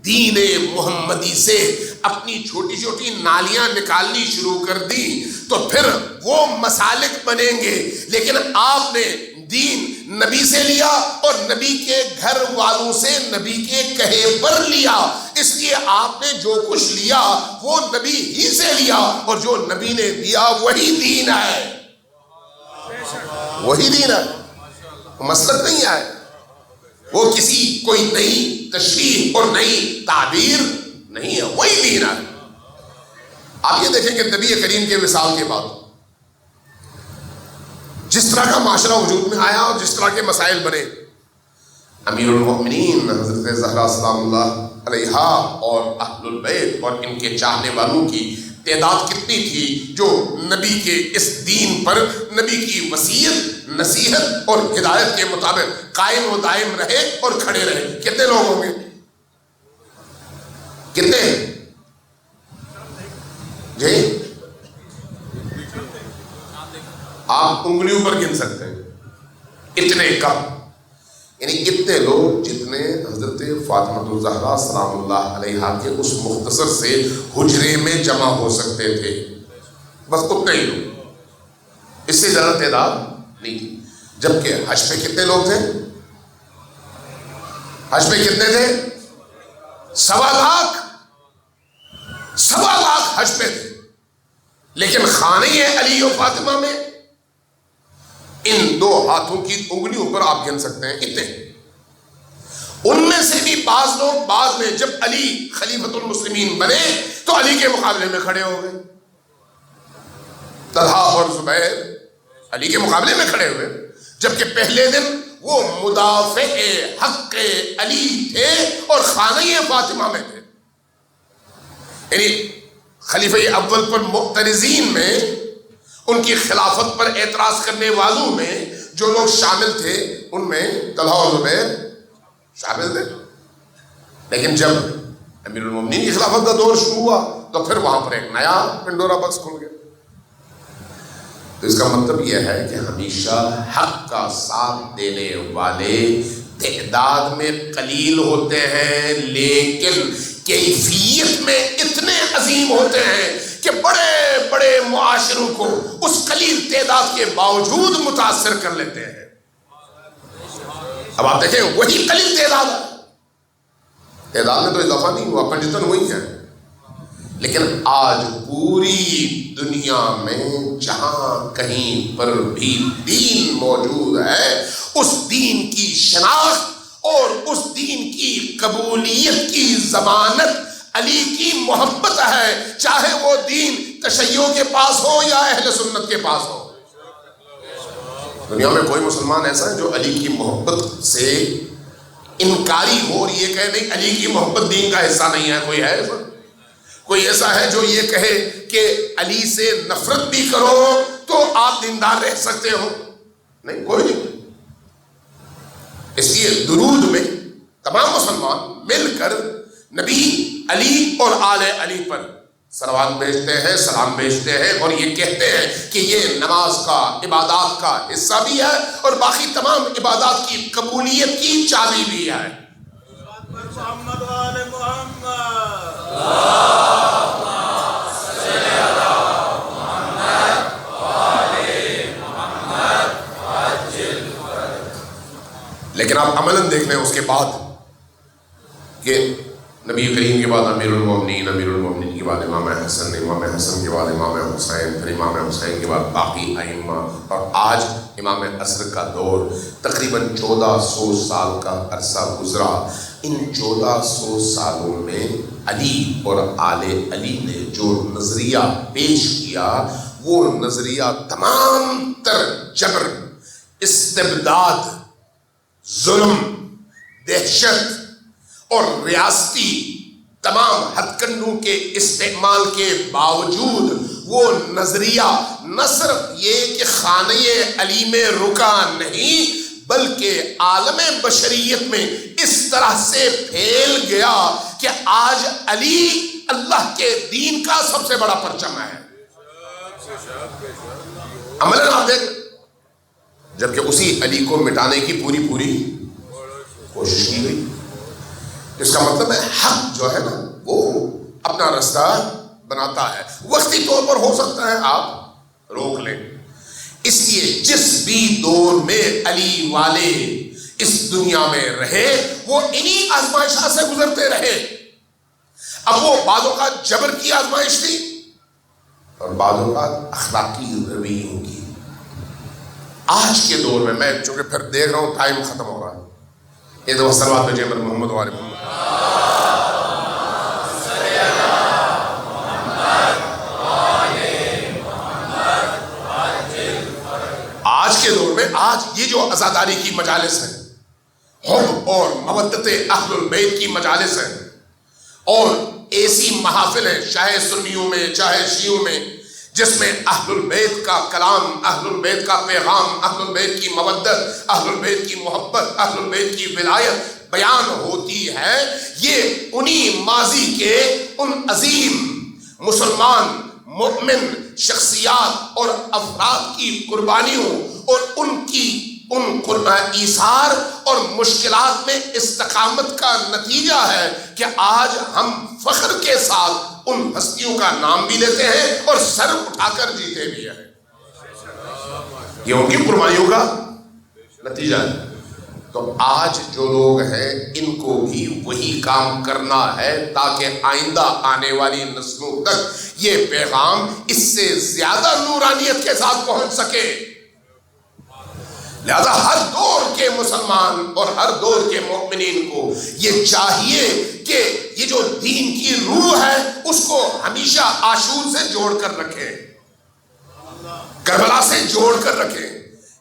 دین محمدی سے اپنی چھوٹی چھوٹی نالیاں نکالنی شروع کر دی تو پھر وہ مسالک بنیں گے، لیکن آپ نے دین نبی سے لیا اور نبی کے گھر والوں سے نبی کے کہے پر لیا، اس لیے آپ نے جو کچھ لیا وہ نبی ہی سے لیا، اور جو نبی نے دیا وہی دین ہے، وہی دین ہے، مسلک نہیں ہے، وہ کسی کوئی نئی تشریح اور نئی تعبیر نہیں ہے، وہی دین ہے۔ آپ یہ دیکھیں کہ نبی کریم کے وصال کے بعد جس طرح کا معاشرہ وجود میں آیا اور جس طرح کے مسائل بنے، امیر المؤمنین حضرت زہرا سلام اللہ علیہا اور اہل البیت اور ان کے چاہنے والوں کی تعداد کتنی تھی جو نبی کے اس دین پر، نبی کی وصیت، نصیحت اور ہدایت کے مطابق قائم و دائم رہے اور کھڑے رہے؟ کتنے لوگ ہوں گے؟ کتنے؟ جی آپ انگلیوں پر گن سکتے ہیں، اتنے کم، یعنی اتنے لوگ جتنے حضرت فاطمہ الزہرا سلام اللہ علیہا کے اس مختصر سے حجرے میں جمع ہو سکتے تھے، بس اتنے ہی لوگ، اس سے زیادہ تعداد نہیں تھی۔ جبکہ حج پہ کتنے لوگ تھے؟ حج پہ کتنے تھے؟ 1.25 لاکھ، 1.25 لاکھ حج پہ تھے، لیکن خانہ علی و فاطمہ میں ان 2 ہاتھوں کی انگلیوں پر آپ گن سکتے ہیں اتنے۔ ان میں سے بھی بعض لوگ بعد میں جب علی خلیفۃ المسلمین بنے تو علی کے مقابلے میں کھڑے ہو گئے، طلحہ اور زبیر علی کے مقابلے میں کھڑے ہوئے، جبکہ پہلے دن وہ مدافع حق علی تھے اور خانہ فاطمہ میں تھے۔ یعنی خلیفہ اول پر معترضین میں، ان کی خلافت پر اعتراض کرنے والوں میں جو لوگ شامل تھے، ان میں طلحہ اور زبیر شامل تھے، لیکن جب امیر المومنین کی خلافت کا دور شروع ہوا تو پھر وہاں پر ایک نیا پنڈورا باکس کھل گیا۔ تو اس کا مطلب یہ ہے کہ ہمیشہ حق کا ساتھ دینے والے تعداد میں قلیل ہوتے ہیں، لیکن کیفیت میں اتنے عظیم ہوتے ہیں کہ بڑے بڑے معاشروں کو اس قلیل تعداد کے باوجود متاثر کر لیتے ہیں۔ اب آپ دیکھیں وہی قلیل تعداد ہے، تعداد میں تو اضافہ نہیں ہوا، پنجتن ہوئی ہے، لیکن آج پوری دنیا میں جہاں کہیں پر بھی دین موجود ہے، اس دین کی شناخت اور اس دین کی قبولیت کی ضمانت علی کی محبت ہے، چاہے وہ دین تشیع کے پاس ہو یا اہل سنت کے پاس ہو۔ دنیا میں کوئی مسلمان ایسا ہے جو علی کی محبت سے انکاری ہو اور یہ کہے نہیں علی کی محبت دین کا حصہ نہیں ہے؟ کوئی ہے ایسا؟ کوئی ایسا ہے جو یہ کہے کہ علی سے نفرت بھی کرو تو آپ دیندار رہ سکتے ہو؟ نہیں، کوئی نہیں۔ اس لیے درود میں تمام مسلمان مل کر نبی علی اور آل علی پر صلوات بھیجتے ہیں، سلام بھیجتے ہیں، اور یہ کہتے ہیں کہ یہ نماز کا، عبادات کا حصہ بھی ہے اور باقی تمام عبادات کی قبولیت کی چابی بھی ہے۔
محمد وآل محمد
لیکن آپ عملاً دیکھ لیں اس کے بعد کہ نبی کریم کے بعد امیر المومنین کے بعد امام حسن کے بعد امام حسین، پھر امام حسین کے بعد باقی ائمہ، اور آج امام عصر کا دور، تقریباً 1400 سال کا عرصہ گزرا۔ ان 1400 سالوں میں علی اور آل علی نے جو نظریہ پیش کیا، وہ نظریہ تمام تر جبر، استبداد، ظلم، دہشت اور ریاستی تمام ہتھ کنڈوں کے استعمال کے باوجود وہ نظریہ نہ صرف یہ کہ خانہ علی میں رکا نہیں بلکہ عالم بشریت میں اس طرح سے پھیل گیا کہ آج علی اللہ کے دین کا سب سے بڑا پرچم ہے۔ عملاً آپ دیکھ، جبکہ اسی علی کو مٹانے کی پوری کوشش کی گئی۔ اس کا مطلب ہے حق جو ہے نا وہ اپنا راستہ بناتا ہے، وقتی طور پر ہو سکتا ہے آپ روک لیں۔ اس لیے جس بھی دور میں علی والے اس دنیا میں رہے وہ انہی آزمائشات سے گزرتے رہے۔ اب وہ بعض اوقات جبر کی آزمائش تھی اور بعض اوقات اخلاقی رویوں کی۔ آج کے دور میں چونکہ پھر دیکھ رہا ہوں ٹائم ختم ہو رہا ہے، یہ تو صلوات بھیجیں محمد وآل محمد۔ آج کے دور میں آج یہ جو عزاداری کی مجالس ہیں، حب اور مودت اہل البیت کی مجالس ہیں، اور ایسی محافل ہیں چاہے سنیوں میں چاہے شیعوں میں، جس میں اہل البیت کا کلام، اہل البیت کا پیغام، اہل البیت کی مودت، اہل البیت کی محبت، اہل البیت کی ولایت بیان ہوتی ہے، یہ انہی ماضی کے ان عظیم مسلمان مومن شخصیات اور افراد کی قربانیوں اور ان کی ایثار اور مشکلات میں استقامت کا نتیجہ ہے کہ آج ہم فخر کے ساتھ ان ہستیوں کا نام بھی لیتے ہیں اور سر اٹھا کر جیتے بھی ہیں۔ یہ ان کی قربانیوں کا نتیجہ ہے۔ تو آج جو لوگ ہیں ان کو بھی وہی کام کرنا ہے تاکہ آئندہ آنے والی نسلوں تک یہ پیغام اس سے زیادہ نورانیت کے ساتھ پہنچ سکے۔ لہذا ہر دور کے مسلمان اور ہر دور کے مومنین کو یہ چاہیے کہ یہ جو دین کی روح ہے اس کو ہمیشہ عاشور سے جوڑ کر رکھیں، کربلا سے جوڑ کر رکھیں،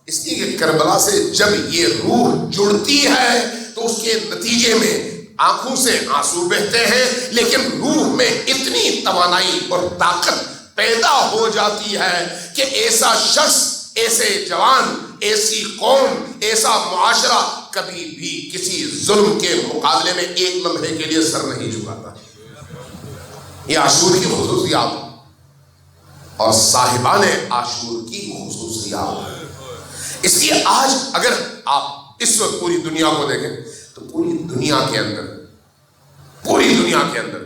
اس لیے کہ کربلا سے جب یہ روح جڑتی ہے تو اس کے نتیجے میں آنکھوں سے آنسو بہتے ہیں، لیکن روح میں اتنی توانائی اور طاقت پیدا ہو جاتی ہے کہ ایسا شخص، ایسے جوان، ایسی قوم، ایسا معاشرہ کبھی بھی کسی ظلم کے مقابلے میں ایک لمحے کے لیے سر نہیں جھکاتا۔ یہ عاشور کی خصوصیات اور صاحبان عاشور کی خصوصیات۔ اس لیے آج اگر آپ اس وقت پوری دنیا کو دیکھیں تو پوری دنیا کے اندر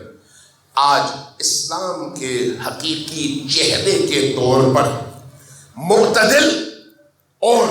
آج اسلام کے حقیقی چہرے کے طور پر معتدل اور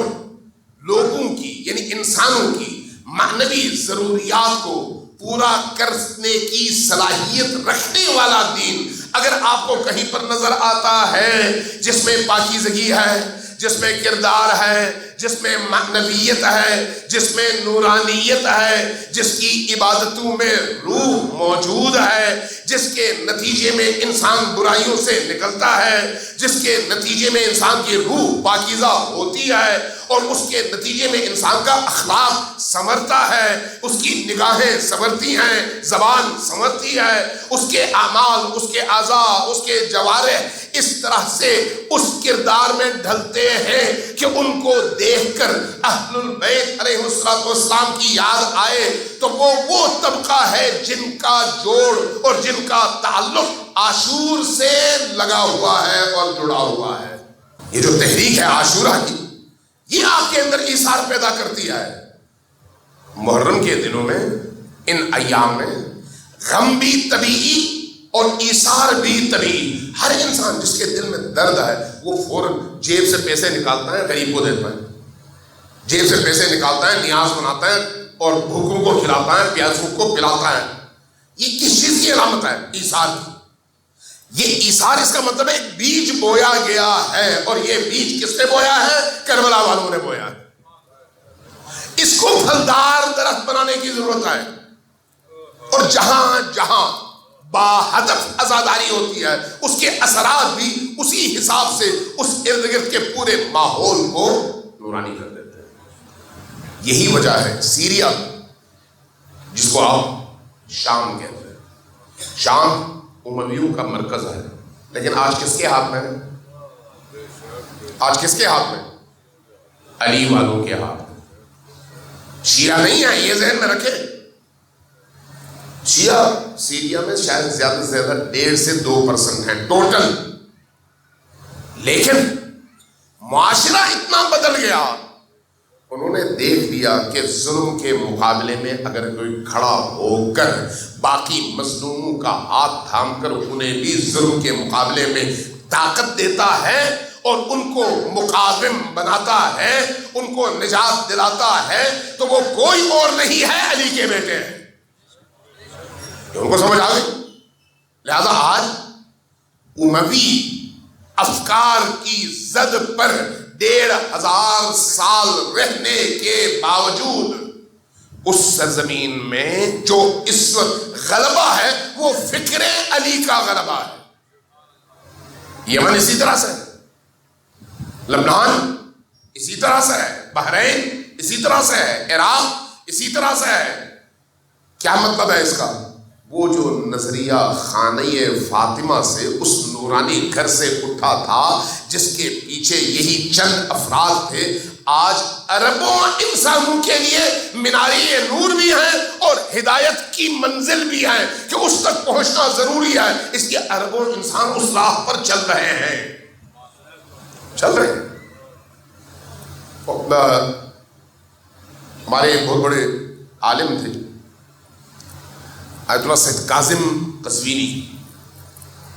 لوگوں کی یعنی انسانوں کی معنوی ضروریات کو پورا کرنے کی صلاحیت رکھنے والا دین اگر آپ کو کہیں پر نظر آتا ہے جس میں پاکیزگی ہے، جس میں کردار ہے، جس میں معنویت ہے، جس میں نورانیت ہے، جس کی عبادتوں میں روح موجود ہے، جس کے نتیجے میں انسان برائیوں سے نکلتا ہے، جس کے نتیجے میں انسان کی روح پاکیزہ ہوتی ہے اور اس کے نتیجے میں انسان کا اخلاق سنورتا ہے، اس کی نگاہیں سنورتی ہیں، زبان سنورتی ہے، اس کے اعمال، اس کے اعضاء، اس کے جوارح اس طرح سے اس کردار میں ڈھلتے ہیں کہ ان کو دیکھ کر اہل البیت علیہ السلام کی یاد آئے تو وہ طبقہ ہے جن کا جوڑ اور جن کا تعلق عاشور سے لگا ہوا ہے اور جڑا ہوا ہے۔ یہ جو تحریک ہے عاشورہ کی، یہ آپ کے اندر ایثار پیدا کرتی ہے۔ محرم کے دنوں میں، ان ایام میں غم بھی طبیعی اور ایثار بھی طبیعی۔ ہر انسان جس کے دل میں درد ہے وہ فوراً جیب سے پیسے نکالتا ہے، غریب کو دیتا ہے، جیب سے پیسے نکالتا ہے، نیاز بناتا ہے اور بھوکوں کو کھلاتا ہے، پیاسوں کو پلاتا ہے۔ یہ کس چیز کی علامت ہے؟ ایثار کی۔ یہ ایثار، اس کا مطلب ہے ایک بیج بویا گیا ہے، اور یہ بیج کس نے بویا ہے؟ کربلا والوں نے بویا ہے۔ اس کو پھلدار درخت بنانے کی ضرورت ہے، اور جہاں جہاں با ہدف عزاداری ہوتی ہے اس کے اثرات بھی اسی حساب سے اس ارد گرد کے پورے ماحول کو نورانی کر دیتے ہیں۔ یہی وجہ ہے سیریا، جس کو آپ شام کہتے ہیں، شام امویوں کا مرکز ہے، لیکن آج کس کے ہاتھ میں ہے؟ آج کس کے ہاتھ میں؟ علی والوں کے ہاتھ میں۔ شیعہ نہیں ہے، یہ ذہن میں رکھے۔ شیعہ سیریا میں شاید زیادہ سے زیادہ 1.5 سے 2% ہیں ٹوٹل، لیکن معاشرہ اتنا بدل گیا، انہوں نے دیکھ لیا کہ ظلم کے مقابلے میں اگر کوئی کھڑا ہو کر باقی مظلوموں کا ہاتھ تھام کر انہیں بھی ظلم کے مقابلے میں طاقت دیتا ہے اور ان کو مقاوم بناتا ہے، ان کو نجات دلاتا ہے، تو وہ کوئی اور نہیں ہے، علی کے بیٹے ہیں۔ ان کو سمجھ آ گئی۔ لہذا آج اموی افکار کی زد پر 1500 سال رہنے کے باوجود اس سرزمین میں جو اس وقت غلبہ ہے وہ فکر علی کا غلبہ ہے۔ یمن اسی طرح سے ہے، لبنان اسی طرح سے ہے، بحرین اسی طرح سے ہے، عراق اسی طرح سے ہے۔ کیا مطلب ہے اس کا؟ وہ جو نظریہ خانہ فاطمہ سے اس نورانی گھر سے اٹھا تھا، جس کے پیچھے یہی چند افراد تھے، آج اربوں انسانوں کے لیے میناری نور بھی ہیں اور ہدایت کی منزل بھی ہے کہ اس تک پہنچنا ضروری ہے۔ اس لیے اربوں انسان اس راہ پر چل رہے ہیں، چل رہے ہیں۔ ہمارے بہت بڑے عالم تھے آیت اللہ سید کاظم قزوینی۔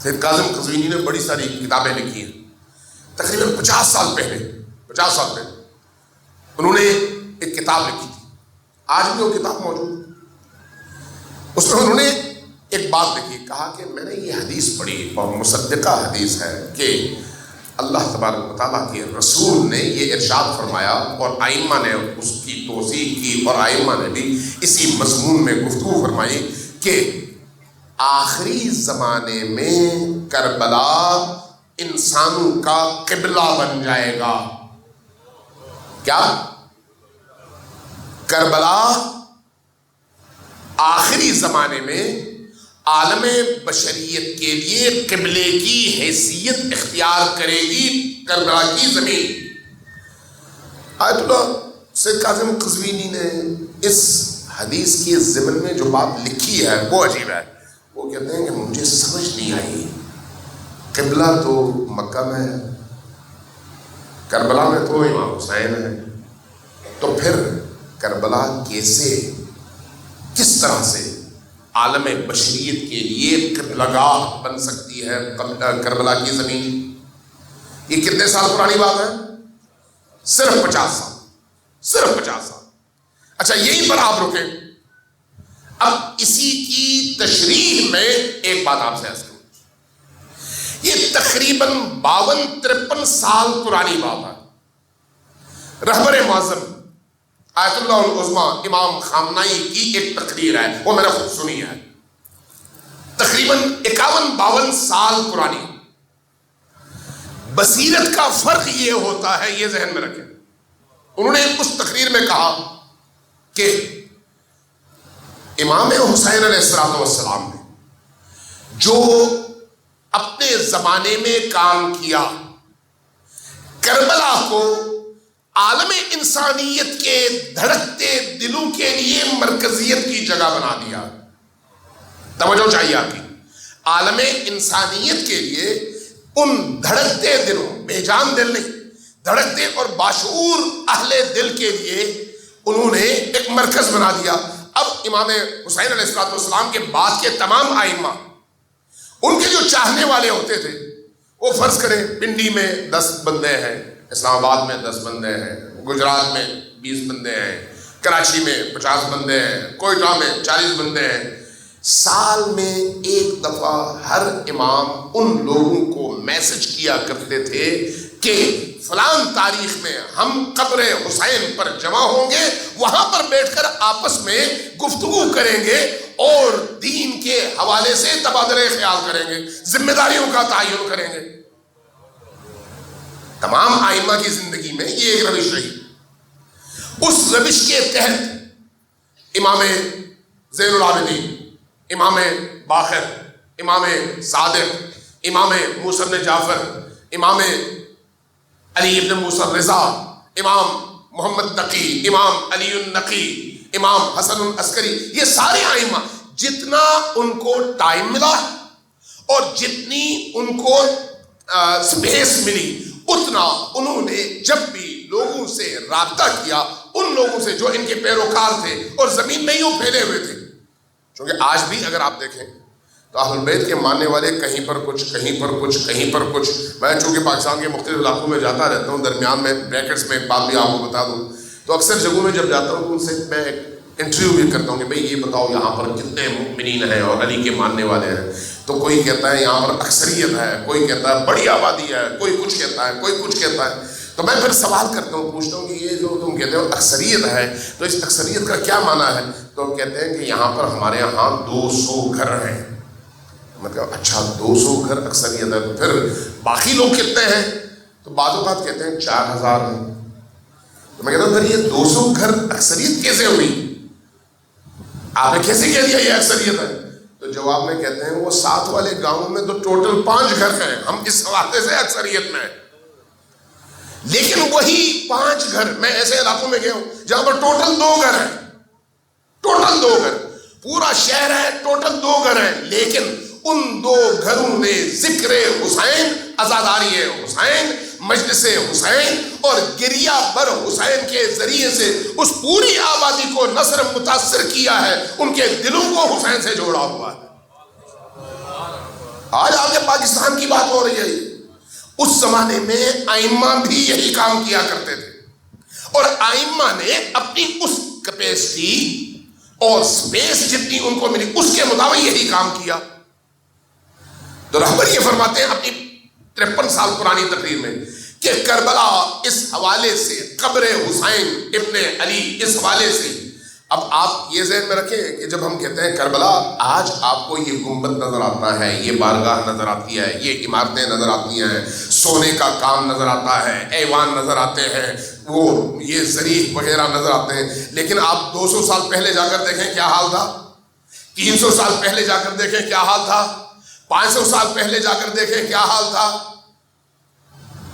سید کاظم قزوینی نے بڑی ساری کتابیں لکھی ہیں، تقریباً 50 سال پہلے انہوں نے ایک کتاب لکھی تھی، آج بھی وہ کتاب موجود ہے۔ اس میں انہوں نے ایک بات لکھی، کہا کہ میں نے یہ حدیث پڑھی اور مصدقہ حدیث ہے کہ اللہ تبارک و تعالیٰ کے رسول نے یہ ارشاد فرمایا، اور ائمہ نے اس کی توضیح کی، اور ائمہ نے بھی اسی مضمون میں گفتگو فرمائی کہ آخری زمانے میں کربلا انسانوں کا قبلہ بن جائے گا۔ کیا؟ کربلا آخری زمانے میں عالم بشریت کے لیے قبلے کی حیثیت اختیار کرے گی، کربلا کی زمین۔ آیت اللہ سید کاظم قزوینی نے اس حدیث کے ضمن میں جو بات لکھی ہے وہ عجیب ہے۔ وہ کہتے ہیں کہ مجھے سمجھ نہیں آئی، قبلہ تو مکہ میں ہے، کربلا میں تو امام حسین ہے، تو پھر کربلا کیسے، کس طرح سے عالم بشریت کے لیے قبلگاہ بن سکتی ہے کربلا کی زمین؟ یہ کتنے سال پرانی بات ہے؟ صرف 50 سال، صرف 50 سال۔ اچھا یہیں پر آپ رکیں، اب اسی کی تشریح میں ایک بات آپ سے عرض کروں۔ یہ تقریباً 52-53 سال پرانی بات ہے۔ رہبر معظم آیت اللہ العظمیٰ امام خامنائی کی ایک تقریر ہے، وہ میں نے خود سنی ہے، تقریباً 51-52 سال پرانی۔ بصیرت کا فرق یہ ہوتا ہے، یہ ذہن میں رکھیں۔ انہوں نے اس تقریر میں کہا کہ امام حسین علیہ السلام نے جو اپنے زمانے میں کام کیا، کربلا کو عالم انسانیت کے دھڑکتے دلوں کے لیے مرکزیت کی جگہ بنا دیا. توجہ چاہیے آپ کی. عالم انسانیت کے لیے ان دھڑکتے دلوں، بے جان دل نہیں، دھڑکتے اور باشعور اہل دل کے لیے انہوں نے ایک مرکز بنا دیا. اب امام حسین علیہ السلام کے بعد کے تمام ائمہ، ان کے جو چاہنے والے ہوتے تھے، وہ فرض کریں پنڈی میں 10 بندے ہیں، اسلام آباد میں 10 بندے ہیں، گجرات میں 20 بندے ہیں، کراچی میں 50 بندے ہیں، کوئٹہ میں 40 بندے ہیں. سال میں ایک دفعہ ہر امام ان لوگوں کو میسج کیا کرتے تھے کہ فلان تاریخ میں ہم قبر حسین پر جمع ہوں گے، وہاں پر بیٹھ کر آپس میں گفتگو کریں گے اور دین کے حوالے سے تبادلہ خیال کریں گے، ذمہ داریوں کا تعین کریں گے. تمام ائمہ کی زندگی میں یہ ایک روش رہی. اس روش کے تحت امام زین العابدین، امام باقر، امام صادق، امام موسیٰ بن جعفر، امام علی بن موسیٰ الرضا، امام محمد نقی، امام علی النقی، امام حسن العسکری، یہ سارے ائمہ جتنا ان کو ٹائم ملا اور جتنی ان کو سپیس ملی، اتنا انہوں نے جب بھی لوگوں سے رابطہ کیا، ان لوگوں سے جو ان کے پیروکار تھے اور زمین میں یوں پھیلے ہوئے تھے. کیونکہ آج بھی اگر آپ دیکھیں تو اہل بیت کے ماننے والے کہیں پر کچھ، کہیں پر کچھ، کہیں پر کچھ. میں چونکہ پاکستان کے مختلف علاقوں میں جاتا رہتا ہوں، درمیان میں بریکٹس میں ایک بات بھی آپ کو بتا دوں، تو اکثر جگہوں میں جب جاتا ہوں تو ان سے میں ایک انٹرویو بھی کرتا ہوں کہ بھئی یہ بتاؤ یہاں پر کتنے مومنین ہیں اور علی کے ماننے والے ہیں. تو کوئی کہتا ہے یہاں پر اکثریت ہے، کوئی کہتا ہے بڑی آبادی ہے، کوئی کچھ کہتا ہے، کوئی کچھ کہتا ہے. تو میں پھر سوال کرتا ہوں، پوچھتا ہوں کہ یہ جو تم کہتے ہو اکثریت ہے، تو اس اکثریت کا کیا معنی ہے؟ تو کہتے ہیں کہ یہاں پر ہمارے یہاں 200 گھر ہیں. مطلب اچھا 200 گھر اکثریت ہے، تو پھر باقی لوگ کتنے ہیں؟ تو بعض اوقات کہتے ہیں 4000 ہیں. تو میں کہتا ہوں پھر یہ 200 گھر اکثریت کیسے ہوئی؟ آپ نے کیسے کہہ دیا یہ اکثریت ہے؟ تو جواب میں کہتے ہیں وہ ساتھ والے گاؤں میں تو ٹوٹل 5 گھر ہیں، ہم اس حوالے سے اکثریت میں ہیں. لیکن وہی 5 گھر، میں ایسے علاقوں میں گیا ہوں جہاں پر ٹوٹل 2 گھر ہیں، ٹوٹل 2 گھر، پورا شہر ہے ٹوٹل 2 گھر ہیں، لیکن ان 2 گھروں نے ذکر حسین، عزاداری حسین، مجلس حسین اور گریہ بر حسین کے ذریعے سے اس پوری آبادی کو نہ صرف متاثر کیا ہے، ان کے دلوں کو حسین سے جوڑا ہوا ہے. آج آپ کے پاکستان کی بات ہو رہی ہے، اس زمانے میں ائمہ بھی یہی کام کیا کرتے تھے، اور ائمہ نے اپنی اس کیپیسٹی اور سپیس جتنی ان کو ملی اس کے مطابق یہی کام کیا. تو رہبر یہ فرماتے ہیں اپنی 53 سال پرانی تقریر میں کہ کربلا اس حوالے سے، قبر حسین ابن علی اس حوالے سے. اب آپ یہ ذہن میں رکھیں کہ جب ہم کہتے ہیں کربلا، آج آپ کو یہ گنبد نظر آتا ہے، یہ بارگاہ نظر آتی ہے، یہ عمارتیں نظر آتی ہیں، سونے کا کام نظر آتا ہے، ایوان نظر آتے ہیں، وہ یہ زریح وغیرہ نظر آتے ہیں. لیکن آپ 200 سال پہلے جا کر دیکھیں کیا حال تھا، 300 سال پہلے جا کر دیکھیں کیا حال تھا، 500 سال پہلے جا کر دیکھیں کیا حال تھا.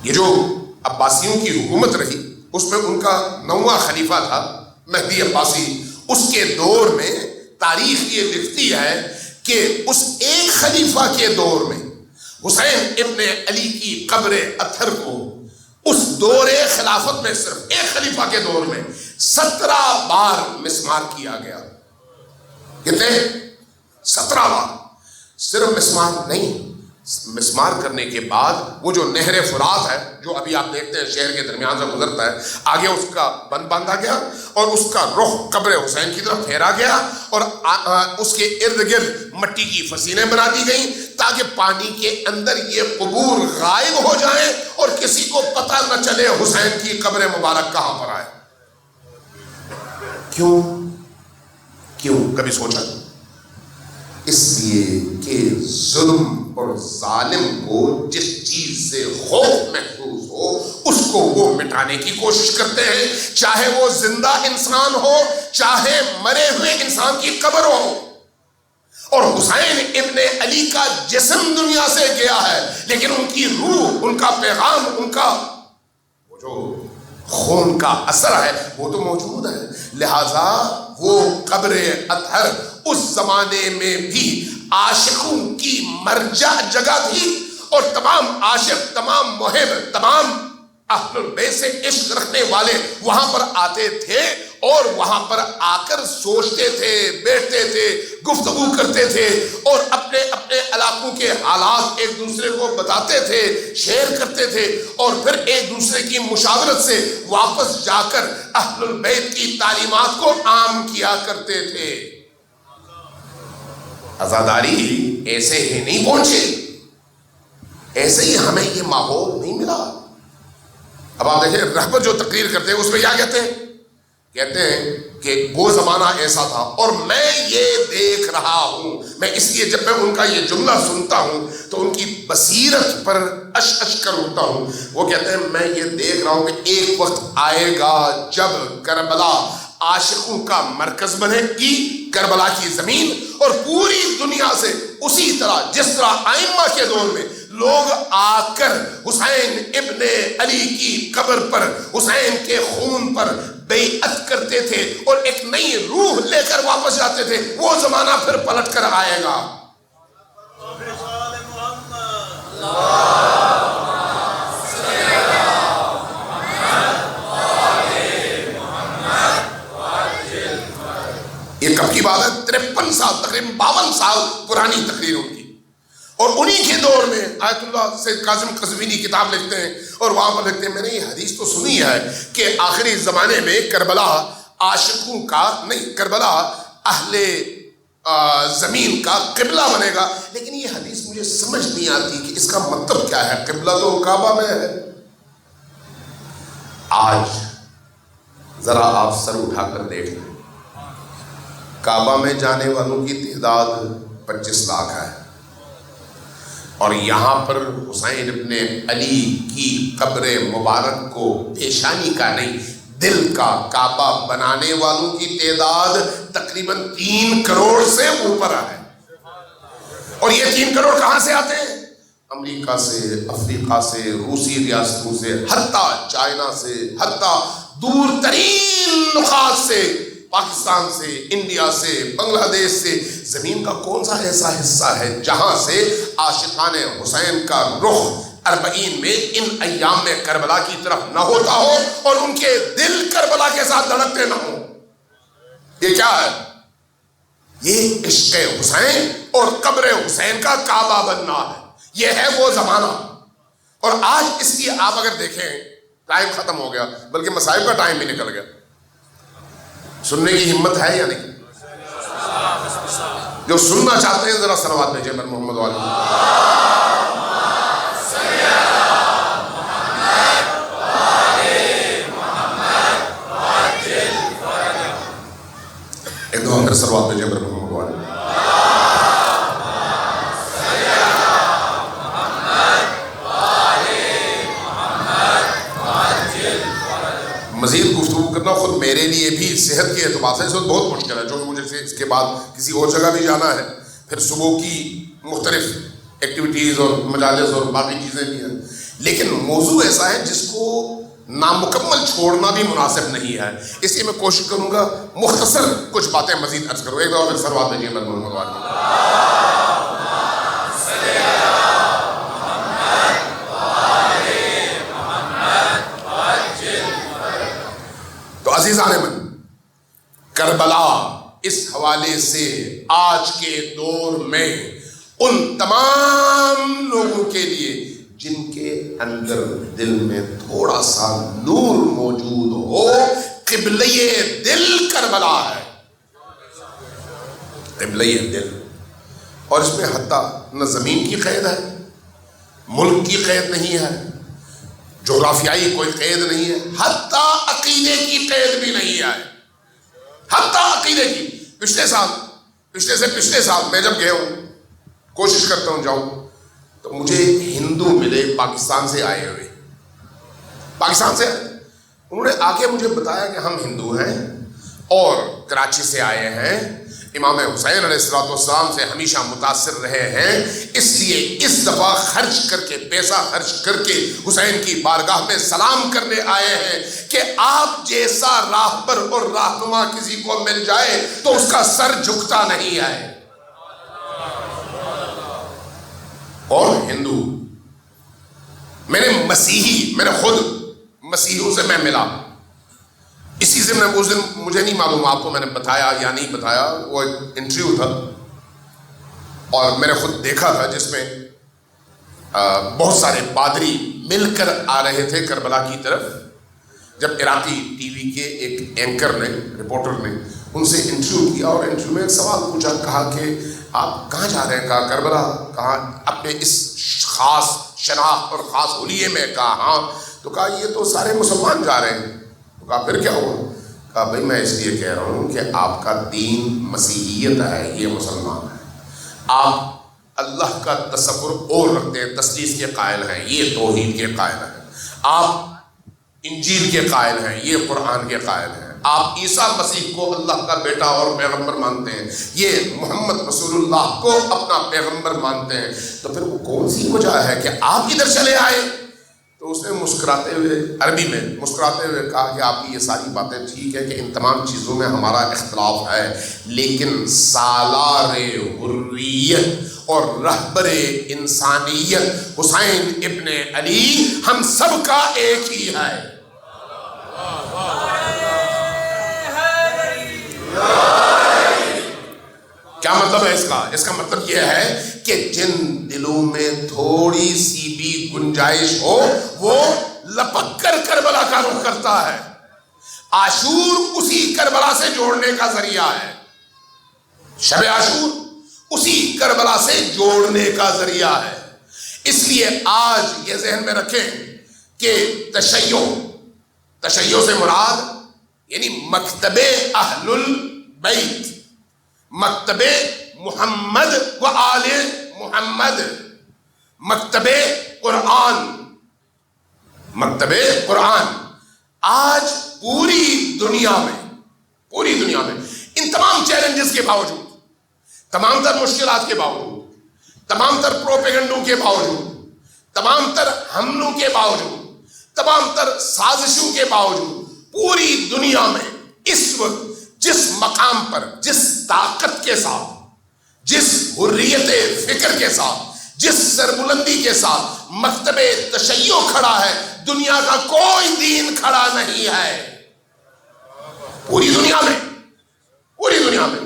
یہ جو عباسیوں کی حکومت رہی، اس میں ان کا 9واں خلیفہ تھا مہدی عباسی. اس کے دور میں تاریخ یہ لکھتی ہے کہ اس ایک خلیفہ کے دور میں حسین ابن علی کی قبر اطہر کو اس دور خلافت میں صرف ایک خلیفہ کے دور میں 17 بار مسمار کیا گیا. کتنے؟ 17 بار. صرف مسمار نہیں، مسمار کرنے کے بعد وہ جو نہر فرات ہے جو ابھی آپ دیکھتے ہیں شہر کے درمیان سے گزرتا ہے، آگے اس کا بند باندھا گیا اور اس کا رخ قبر حسین کی طرف پھیرا گیا اور اس کے ارد گرد مٹی کی فسیلیں بنا دی گئیں تاکہ پانی کے اندر یہ قبور غائب ہو جائیں اور کسی کو پتہ نہ چلے حسین کی قبر مبارک کہاں پر آئے. کیوں کبھی سوچا؟ اس لیے کہ ظلم اور ظالم کو جس چیز سے خوف محسوس ہو اس کو کو وہ مٹانے کی کوشش کرتے ہیں، چاہے وہ زندہ انسان ہو چاہے مرے ہوئے انسان کی قبر ہو۔ اور حسین ابن علی کا جسم دنیا سے گیا ہے لیکن ان کی روح، ان کا پیغام، ان کا وہ جو خون کا اثر ہے وہ تو موجود ہے۔ لہذا وہ قبر اطہر اس زمانے میں بھی عاشقوں کی مرجع جگہ تھی، اور تمام عاشق، تمام محب، تمام اہل البیت سے عشق رکھنے والے وہاں پر آتے تھے اور وہاں پر آ کر سوچتے تھے، بیٹھتے تھے، گفتگو کرتے تھے اور اپنے اپنے علاقوں کے حالات ایک دوسرے کو بتاتے تھے، شیئر کرتے تھے، اور پھر ایک دوسرے کی مشاورت سے واپس جا کر اہل البیت کی تعلیمات کو عام کیا کرتے تھے۔ عزاداری ایسے ہی نہیں پہنچی، ایسے ہی ہمیں یہ ماحول نہیں ملا۔ اب آپ دیکھیں رہبر جو تقریر کرتے ہیں اس میں کیا کہتے ہیں؟ کہتے ہیں کہ وہ زمانہ ایسا تھا اور میں یہ دیکھ رہا ہوں۔ میں اس لیے جب میں ان کا یہ جملہ سنتا ہوں تو ان کی بصیرت پر اش اش کر اٹھتا ہوں۔ وہ کہتے ہیں میں یہ دیکھ رہا ہوں کہ ایک وقت آئے گا جب کربلا عاشقوں کا مرکز بنے گی، کربلا کی زمین، اور پوری دنیا سے اسی طرح جس طرح ائمہ کے دور میں لوگ آ کر حسین ابن علی کی قبر پر حسین کے خون پر بیعت کرتے تھے اور ایک نئی روح لے کر واپس جاتے تھے، وہ زمانہ پھر پلٹ کر آئے گا۔ یہ کب کی بات ہے؟ 53 سال، تقریباً 52 سال پرانی تقریر ان کی، اور انہی کے دور میں آیت اللہ سید کاظم قزوینی کتاب لکھتے ہیں اور وہاں پر لکھتے ہیں میں نے یہ حدیث تو سنی ہے کہ آخری زمانے میں کربلا عاشقوں کا نہیں، کربلا اہل زمین کا قبلہ بنے گا، لیکن یہ حدیث مجھے سمجھ نہیں آتی کہ اس کا مطلب کیا ہے۔ قبلہ تو کعبہ میں ہے۔ آج ذرا آپ سر اٹھا کر دیکھ لیں، کعبہ میں جانے والوں کی تعداد 25 لاکھ ہے، اور یہاں پر حسین ابن علی کی قبر مبارک کو پیشانی کا نہیں دل کا کعبہ بنانے والوں کی تعداد تقریباً 3 کروڑ سے اوپر ہے۔ اور یہ 3 کروڑ کہاں سے آتے ہیں؟ امریکہ سے، افریقہ سے، روسی ریاستوں سے، حتیٰ چائنا سے، حتیٰ دور ترین نقاط سے، پاکستان سے، انڈیا سے، بنگلہ دیش سے۔ زمین کا کون سا ایسا حصہ ہے جہاں سے عاشقان حسین کا رخ 40 میں ان ایام میں کربلا کی طرف نہ ہوتا ہو اور ان کے دل کربلا کے ساتھ دھڑکتے نہ ہوں؟ یہ کیا ہے؟ یہ عشق حسین اور قبر حسین کا کعبہ بننا ہے۔ یہ ہے وہ زمانہ۔ اور آج اس کی آپ اگر دیکھیں، ٹائم ختم ہو گیا، بلکہ مصائب کا ٹائم بھی نکل گیا۔ سننے کی ہمت ہے یا نہیں؟ جو سننا چاہتے ہیں ذرا صلوات بھیجیں پر محمد والی۔ ایک دو ہم صلوات بھیجیں پر محمد والی۔ مزید گفتگو کرنا خود میرے لیے بھی صحت کے اعتبار سے اس وقت بہت مشکل ہے، جو مجھے اس کے بعد کسی اور جگہ بھی جانا ہے، پھر صبح کی مختلف ایکٹیویٹیز اور مجالس اور باقی چیزیں بھی ہیں، لیکن موضوع ایسا ہے جس کو نامکمل چھوڑنا بھی مناسب نہیں ہے، اس لیے میں کوشش کروں گا مختصر کچھ باتیں مزید عرض کروں۔ ایک دفعہ پھر صلوات بھیجیے محمد والی۔ تو عزیزان من، کربلا اس حوالے سے آج کے دور میں ان تمام لوگوں کے لیے جن کے اندر دل میں تھوڑا سا نور موجود ہو، قبلہ دل کربلا ہے، قبلہ دل۔ اور اس میں حتیٰ نہ زمین کی قید ہے، ملک کی قید نہیں ہے، جغرافیائی کوئی قید نہیں ہے، حتیٰ عقیدے کی قید بھی نہیں ہے، حتیٰ عقیدے کی۔ پچھلے سال میں جب گیا ہوں، کوشش کرتا ہوں جاؤں، تو مجھے ہندو ملے پاکستان سے آئے ہوئے، پاکستان سے، انہوں نے آ کے مجھے بتایا کہ ہم ہندو ہیں اور کراچی سے آئے ہیں، امام حسین علیہ السلام سے ہمیشہ متاثر رہے ہیں، اس لیے اس دفعہ خرچ کر کے، پیسہ خرچ کر کے حسین کی بارگاہ میں سلام کرنے آئے ہیں کہ آپ جیسا راہبر اور رہنما کسی کو مل جائے تو اس کا سر جھکتا نہیں ہے۔ اور ہندو، میں نے خود مسیحیوں سے میں ملا، اسی سے میں اس دن، مجھے نہیں معلوم آپ کو میں نے بتایا یا نہیں بتایا، وہ ایک انٹرویو تھا اور میں نے خود دیکھا تھا جس میں بہت سارے پادری مل کر آ رہے تھے کربلا کی طرف۔ جب عراقی ٹی وی کے ایک اینکر نے، رپورٹر نے ان سے انٹرویو کیا اور انٹرویو میں ایک سوال پوچھا، کہا کہ آپ کہاں جا رہے ہیں؟ کہا کربلا۔ کہا اپنے اس خاص شناخت اور خاص حلیے میں؟ کہا ہاں۔ تو کہا یہ تو سارے مسلمان جا رہے ہیں۔ تو کہا پھر کیا ہوا؟ کہا بھائی میں اس لیے کہہ رہا ہوں کہ آپ کا دین مسیحیت ہے، یہ مسلمان ہے، آپ اللہ کا تصور اور رکھتے ہیں، تثلیث کے قائل ہیں، یہ توحید کے قائل ہیں، آپ انجیل کے قائل ہیں، یہ قرآن کے قائل ہیں، آپ عیسیٰ مسیح کو اللہ کا بیٹا اور پیغمبر مانتے ہیں، یہ محمد رسول اللہ کو اپنا پیغمبر مانتے ہیں، تو پھر وہ کون سی وجہ ہے کہ آپ ادھر چلے آئے؟ تو اس نے مسکراتے ہوئے، عربی میں مسکراتے ہوئے کہا کہ آپ کی یہ ساری باتیں ٹھیک ہے کہ ان تمام چیزوں میں ہمارا اختلاف ہے، لیکن سالار حریت اور رہبر انسانیت حسین ابن علی ہم سب کا ایک ہی ہے۔ کیا مطلب ہے اس کا؟ اس کا مطلب یہ ہے کہ جن دلوں میں تھوڑی سی بھی گنجائش ہو وہ لپک کر کربلا کا رخ کرتا ہے۔ عاشور اسی کربلا سے جوڑنے کا ذریعہ ہے، شب عاشور اسی کربلا سے جوڑنے کا ذریعہ ہے۔ اس لیے آج یہ ذہن میں رکھیں کہ تشیع سے مراد یعنی مکتب اہل البیت، مکتب محمد و آل محمد، مکتب قرآن، مکتب قرآن آج پوری دنیا میں ان تمام چیلنجز کے باوجود، تمام تر مشکلات کے باوجود، تمام تر پروپیگنڈوں کے باوجود، تمام تر حملوں کے باوجود، تمام تر سازشوں کے باوجود، پوری دنیا میں اس وقت جس مقام پر، جس طاقت کے ساتھ، جس حریت فکر کے ساتھ، جس سربلندی کے ساتھ مکتب تشیع کھڑا ہے، دنیا کا کوئی دین کھڑا نہیں ہے۔ پوری دنیا میں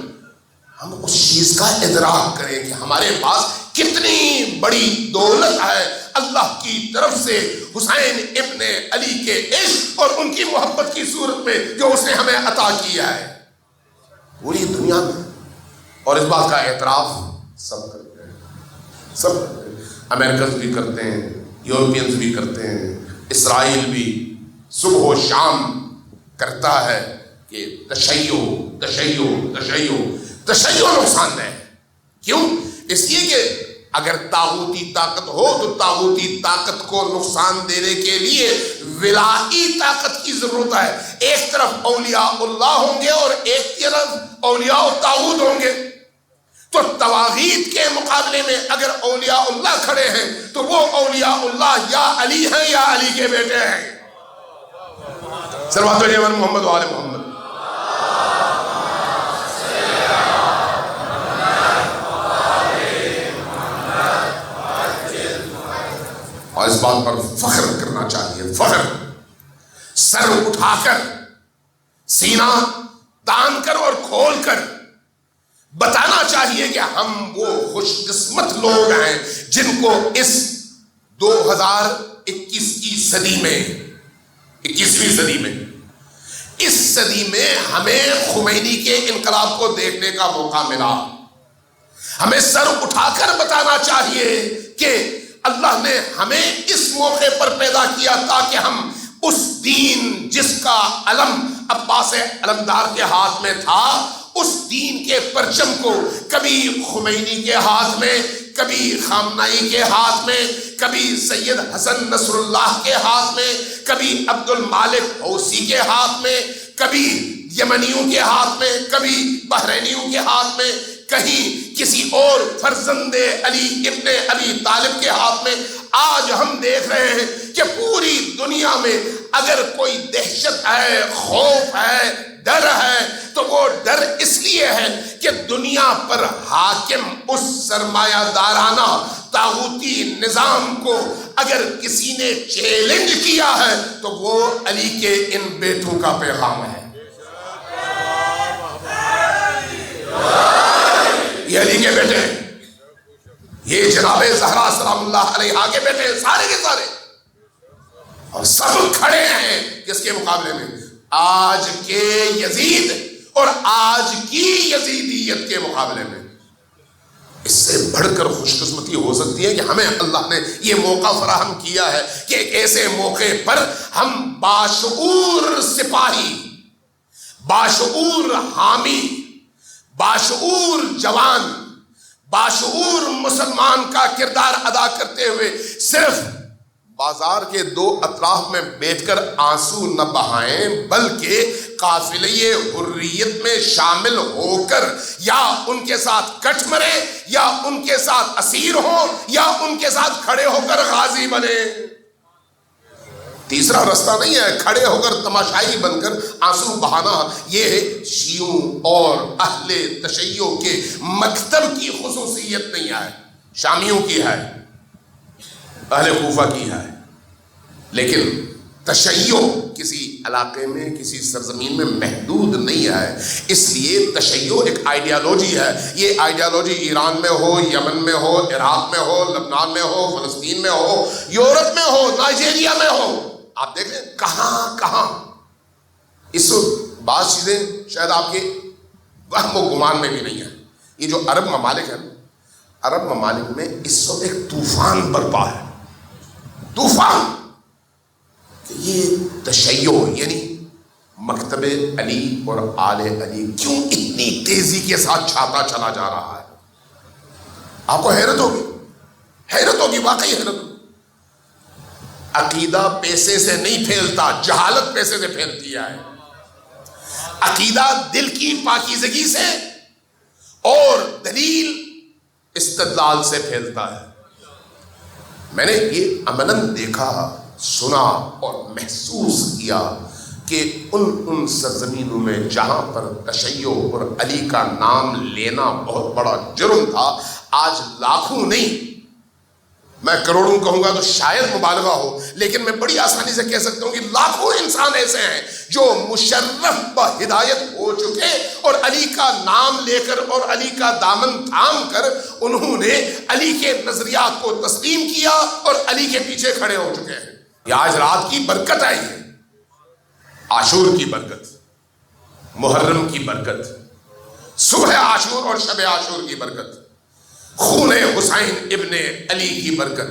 ہم اس چیز کا ادراک کریں کہ ہمارے پاس کتنی بڑی دولت ہے اللہ کی طرف سے حسین ابن علی کے عشق اور ان کی محبت کی صورت میں جو اس نے ہمیں عطا کیا ہے پوری دنیا میں۔ اور اس بات کا اعتراف سب کرتے ہیں، امریکنز بھی کرتے ہیں، یورپینز بھی کرتے ہیں، اسرائیل بھی صبح و شام کرتا ہے کہ تشیع نقصان دہ ہے۔ کیوں؟ اس لیے کہ اگر طاغوتی طاقت ہو تو طاغوتی طاقت کو نقصان دینے کے لیے ولائی طاقت کی ضرورت ہے۔ ایک طرف اولیاء اللہ ہوں گے اور ایک طرف اولیاء الطاغوت ہوں گے، تو طواغیت کے مقابلے میں اگر اولیاء اللہ کھڑے ہیں تو وہ اولیاء اللہ یا علی ہیں یا علی کے بیٹے ہیں۔ صلوات علی محمد و آل محمد۔ اور اس بات پر فخر کرنا چاہیے، فخر، سر اٹھا کر، سینہ تان کر اور کھول کر بتانا چاہیے کہ ہم وہ خوش قسمت لوگ ہیں جن کو اس 2021 کی صدی میں، 21ویں صدی میں، اس صدی میں ہمیں خمینی کے انقلاب کو دیکھنے کا موقع ملا۔ ہمیں سر اٹھا کر بتانا چاہیے کہ اللہ نے ہمیں اس موقع پر پیدا کیا تاکہ ہم اس دین جس کا علم عباس علمدار کے ہاتھ میں تھا، اس دین کے پرچم کو کبھی خمینی کے ہاتھ میں، کبھی خامنائی کے ہاتھ میں، کبھی سید حسن نصر اللہ کے ہاتھ میں، کبھی عبد المالک حوثی کے ہاتھ میں، کبھی یمنیوں کے ہاتھ میں، کبھی بحرینیوں کے ہاتھ میں، کہیں کسی اور فرزند علی ابن ابی طالب کے ہاتھ میں۔ آج ہم دیکھ رہے ہیں کہ پوری دنیا میں اگر کوئی دہشت ہے، خوف ہے، ڈر ہے تو وہ ڈر اس لیے ہے کہ دنیا پر حاکم اس سرمایہ دارانہ طاغوتی نظام کو اگر کسی نے چیلنج کیا ہے تو وہ علی کے ان بیٹوں کا پیغام ہے۔ یہ علی کے بیٹے ہیں، یہ جناب زہرا سلام اللہ علیہا کے بیٹے ہیں، سارے کے سارے، اور سب کھڑے ہیں کس کے مقابلے میں؟ آج کے یزید اور آج کی یزیدیت کے مقابلے میں۔ اس سے بڑھ کر خوش قسمتی ہو سکتی ہے کہ ہمیں اللہ نے یہ موقع فراہم کیا ہے کہ ایک ایسے موقع پر ہم باشعور سپاہی، باشعور حامی، باشعور جوان، باشعور مسلمان کا کردار ادا کرتے ہوئے صرف بازار کے دو اطراف میں بیٹھ کر آنسو نہ بہائیں، بلکہ قافلے حریت میں شامل ہو کر یا ان کے ساتھ کٹ مرے، یا ان کے ساتھ اسیر ہوں، یا ان کے ساتھ کھڑے ہو کر غازی بنے۔ تیسرا رستہ نہیں ہے کھڑے ہو کر تماشائی بن کر آنسو بہانا۔ یہ شیعوں اور اہل تشیع کے مکتب کی خصوصیت نہیں ہے، شامیوں کی ہے، اہل کوفہ کی ہے، لیکن تشیع کسی علاقے میں، کسی سرزمین میں محدود نہیں ہے۔ اس لیے تشیع ایک آئیڈیالوجی ہے۔ یہ آئیڈیالوجی ایران میں ہو، یمن میں ہو، عراق میں ہو، لبنان میں ہو، فلسطین میں ہو، یورپ میں ہو، نائجیریا میں ہو، آپ دیکھیں کہاں کہاں اس وقت بعض چیزیں شاید آپ کے وہم و گمان میں بھی نہیں ہیں۔ یہ جو عرب ممالک ہیں، عرب ممالک میں اس وقت ایک طوفان برپا ہے، طوفان، کہ یہ تشیع یعنی مکتب علی اور آل علی کیوں اتنی تیزی کے ساتھ چھاتا چلا جا رہا ہے۔ آپ کو حیرت ہوگی، حیرت ہوگی، واقعی حیرت ہوگی۔ عقیدہ پیسے سے نہیں پھیلتا، جہالت پیسے سے پھیلتی ہے۔ عقیدہ دل کی پاکیزگی سے اور دلیل استدلال سے پھیلتا ہے۔ میں نے یہ عملاً دیکھا، سنا اور محسوس کیا کہ ان سرزمینوں میں جہاں پر تشیع اور علی کا نام لینا بہت بڑا جرم تھا، آج لاکھوں نہیں، میں کروڑوں کہوں گا تو شاید مبالغہ ہو، لیکن میں بڑی آسانی سے کہہ سکتا ہوں کہ لاکھوں انسان ایسے ہیں جو مشرف بہدایت ہو چکے اور علی کا نام لے کر اور علی کا دامن تھام کر انہوں نے علی کے نظریات کو تسلیم کیا اور علی کے پیچھے کھڑے ہو چکے ہیں۔ یہ آج رات کی برکت آئی ہے، عاشور کی برکت، محرم کی برکت، صبح عاشور اور شب عاشور کی برکت، خون حسین ابن علی کی برکت۔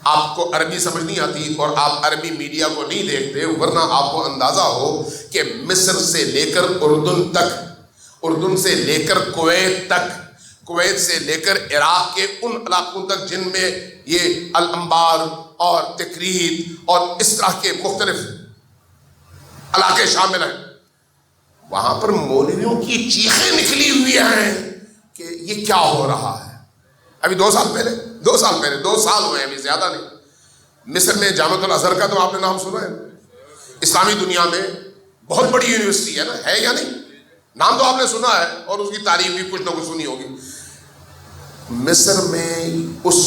آپ کو عربی سمجھ نہیں آتی اور آپ عربی میڈیا کو نہیں دیکھتے، ورنہ آپ کو اندازہ ہو کہ مصر سے لے کر اردن تک، اردن سے لے کر کویت تک، کویت سے لے کر عراق کے ان علاقوں تک جن میں یہ الانبار اور تکریت اور اس طرح کے مختلف علاقے شامل ہیں، وہاں پر مولویوں کی چیخیں نکلی ہوئی ہیں کہ یہ کیا ہو رہا ہے۔ ابھی 2 سال پہلے 2 سال ہوئے ہیں، ابھی زیادہ نہیں، مصر میں جامعۃ الازہر کا تو آپ نے نام سنا ہے، اسلامی دنیا میں بہت بڑی یونیورسٹی ہے نا، ہے یا نہیں؟ نام تو آپ نے سنا ہے اور اس کی تعریف بھی کچھ نہ کچھ سنی ہوگی۔ مصر میں اس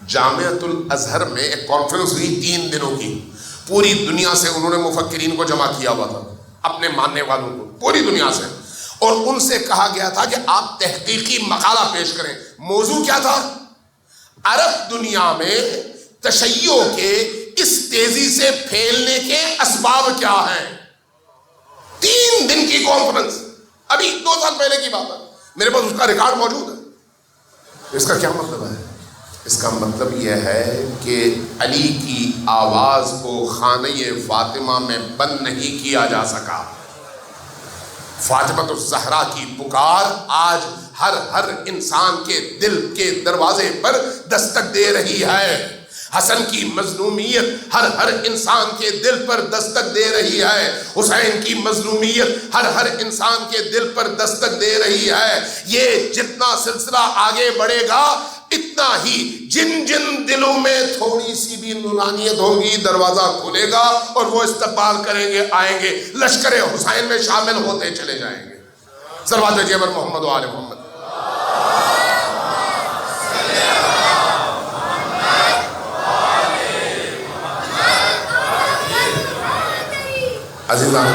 جامعۃ الازہر میں ایک کانفرنس ہوئی 3 دنوں کی، پوری دنیا سے انہوں نے مفکرین کو جمع کیا ہوا تھا، اپنے ماننے والوں کو پوری دنیا سے، اور ان سے کہا گیا تھا کہ آپ تحقیقی مقالہ پیش کریں۔ موضوع کیا تھا؟ عرب دنیا میں تشیع کے اس تیزی سے پھیلنے کے اسباب کیا ہیں۔ 3 دن کی کانفرنس، ابھی 2 سال پہلے کی بات ہے، میرے پاس اس کا ریکارڈ موجود ہے۔ اس کا کیا مطلب ہے؟ اس کا مطلب یہ ہے کہ علی کی آواز کو خانہ فاطمہ میں بند نہیں کیا جا سکا۔ فاطمہ الزہرا کی پکار آج ہر انسان کے دل کے دروازے پر دستک دے رہی ہے۔ حسن کی مظلومیت ہر انسان کے دل پر دستک دے رہی ہے، حسین کی مظلومیت ہر انسان کے دل پر دستک دے رہی ہے۔ یہ جتنا سلسلہ آگے بڑھے گا اتنا ہی جن دلوں میں تھوڑی سی بھی نورانیت ہوگی دروازہ کھلے گا اور وہ استقبال کریں گے، آئیں گے، لشکر حسین میں شامل ہوتے چلے جائیں گے۔ صلوات جبر محمد و آل محمد۔ عزیزان،